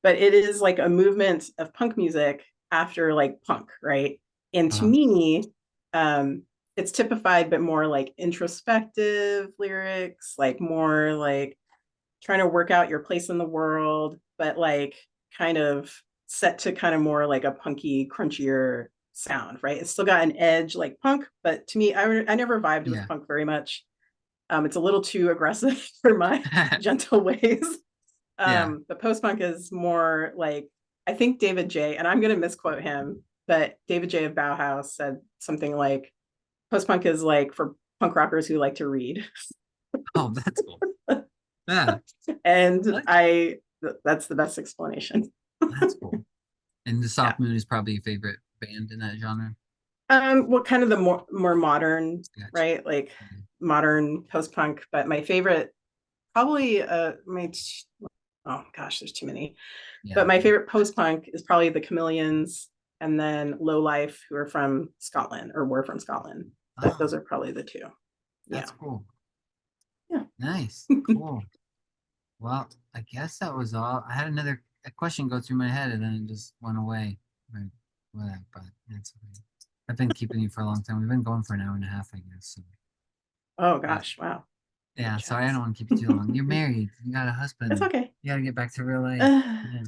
But it is like a movement of punk music after like punk, right? And to Uh, me, um, it's typified, but more like introspective lyrics, like more like trying to work out your place in the world, but like kind of set to kind of more like a punky, crunchier sound, right? It's still got an edge like punk, but to me, I never vibed with yeah. punk very much. It's a little too aggressive for my gentle ways. Yeah. But post punk is more like, I think David J, and I'm going to misquote him, but David J of Bauhaus said something like post punk is like for punk rockers who like to read. Oh, that's cool. Yeah. And What? that's the best explanation. That's cool. And the Yeah. Soft Moon is probably your favorite band in that genre. What kind of the more modern, Gotcha. right? Like Okay. modern post punk, but my favorite probably oh gosh, there's too many. Yeah. But my favorite post punk is probably the Chameleons and then Low Life, who are from Scotland or were from Scotland. Oh, Those are probably the two. that's Yeah. cool. Yeah. Nice. Cool. Well, I guess that was all. I had another a question go through my head and then it just went away. Right. Whatever, but that's okay. I've been keeping you for a long time. We've been going for an hour and a half, I guess. So, Oh but gosh, wow. Good yeah, sorry, I don't chats. want to keep you too long. You're married. You got a It's husband. okay. You got to get back to real life. Uh, Yeah.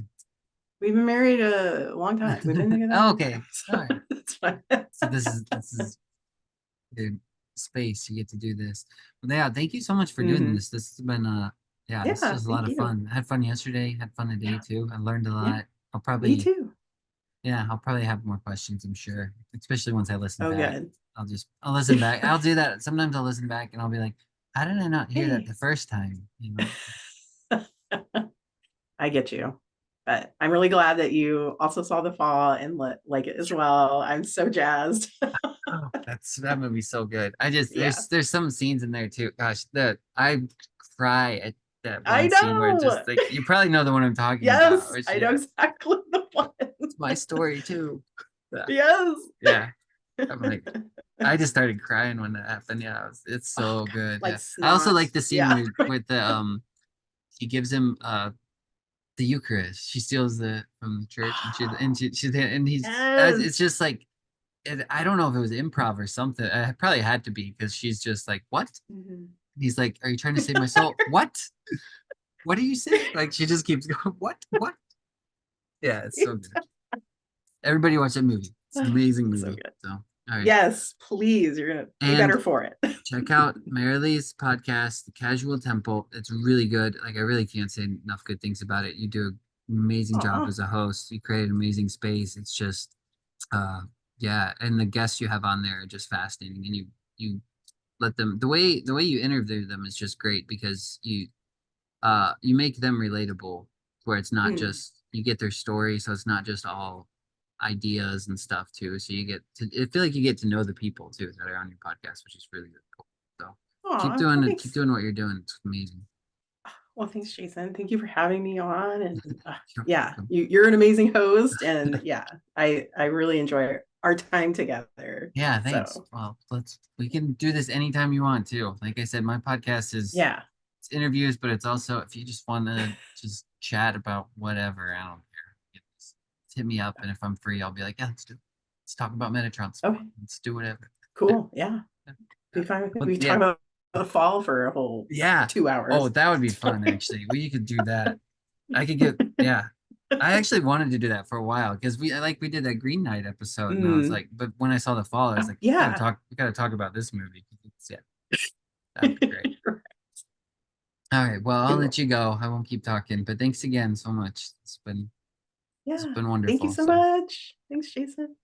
we've been married a long time. We've been together a Oh, long okay. time. All So right. it's fine. So this is good space. You get to do this. But yeah, thank you so much for doing Hmm. this. This has been yeah, this Yeah, was a lot thank of you. fun. I had fun yesterday, had fun today Yeah, too. I learned a yeah, lot. I'll me probably too. yeah, I'll probably have more questions, I'm sure. Especially once I listen Oh, back. good. I'll listen back. I'll do that. Sometimes I'll listen back and I'll be like, how did I not hear that Hey, the first time? You know? I get you. But I'm really glad that you also saw the fall and like it as well. I'm so jazzed. Oh, that movie's so good. I just Yeah, there's some scenes in there too. Gosh, that I cry at that I one scene where it's know. just like you probably know the one I'm talking about. Yes, Where I she, know exactly the one. it's my story too. Yeah, Yes. yeah. I'm like, I just started crying when that happened. Yeah, it's Oh so God, good. like Yeah, I also snot. like the scene Yeah, where right. with the she gives him the Eucharist. She steals the from the church and he's it's Yes. just like I don't know if it was improv or something. It probably had to be because she's just like, what? Mhm. He's like, "Are you trying to save my soul?" What? What are you saying? Like she just keeps going, "What? What?" Yeah, it's so good. Everybody watch that movie. It's an amazing So movie. good. So, all right. Yes, please. You're gonna pay And better for it. check out Merrily's podcast, The Casual Temple. It's really good. Like I really can't say enough good things about it. You do an amazing job Oh. as a host. You create an amazing space. It's just yeah, and the guests you have on there are just fascinating and you let them the way you interview them is just great because you make them relatable where it's not Mm. just you get their story so it's not just all ideas and stuff too so you get to I feel like you get to know the people too that are on your podcast which is really, really cool so keep Aw, doing well, it keep thanks. doing what you're doing it's amazing. Well, thanks, Jason. Thank you for having me on. And You're yeah, welcome. you're an amazing host. And yeah, I really enjoy our time together. Yeah, thanks. So Well, we can do this anytime you want too. Like I said, my podcast is yeah. it's interviews, but it's also if you just want to just chat about whatever, I don't care. Just hit me up, and if I'm free, I'll be like, yeah, let's do it. let's talk about Metatron. Okay, Let's do whatever. cool. Yeah. Be fine with me. But We yeah, talk about the fall for a whole yeah. 2 hours. Oh, that would be fun, actually. We could do that. I could get, yeah. I actually wanted to do that for a while because we did that Green Knight episode, and I was like, but when I saw the fall, I was like, Yeah. we gotta talk about this movie. Yeah, that'd be great. All right, well, I'll let you go. I won't keep talking, but thanks again so much. It's Yeah. been Thank you wonderful. so So. much. Thanks, Jason.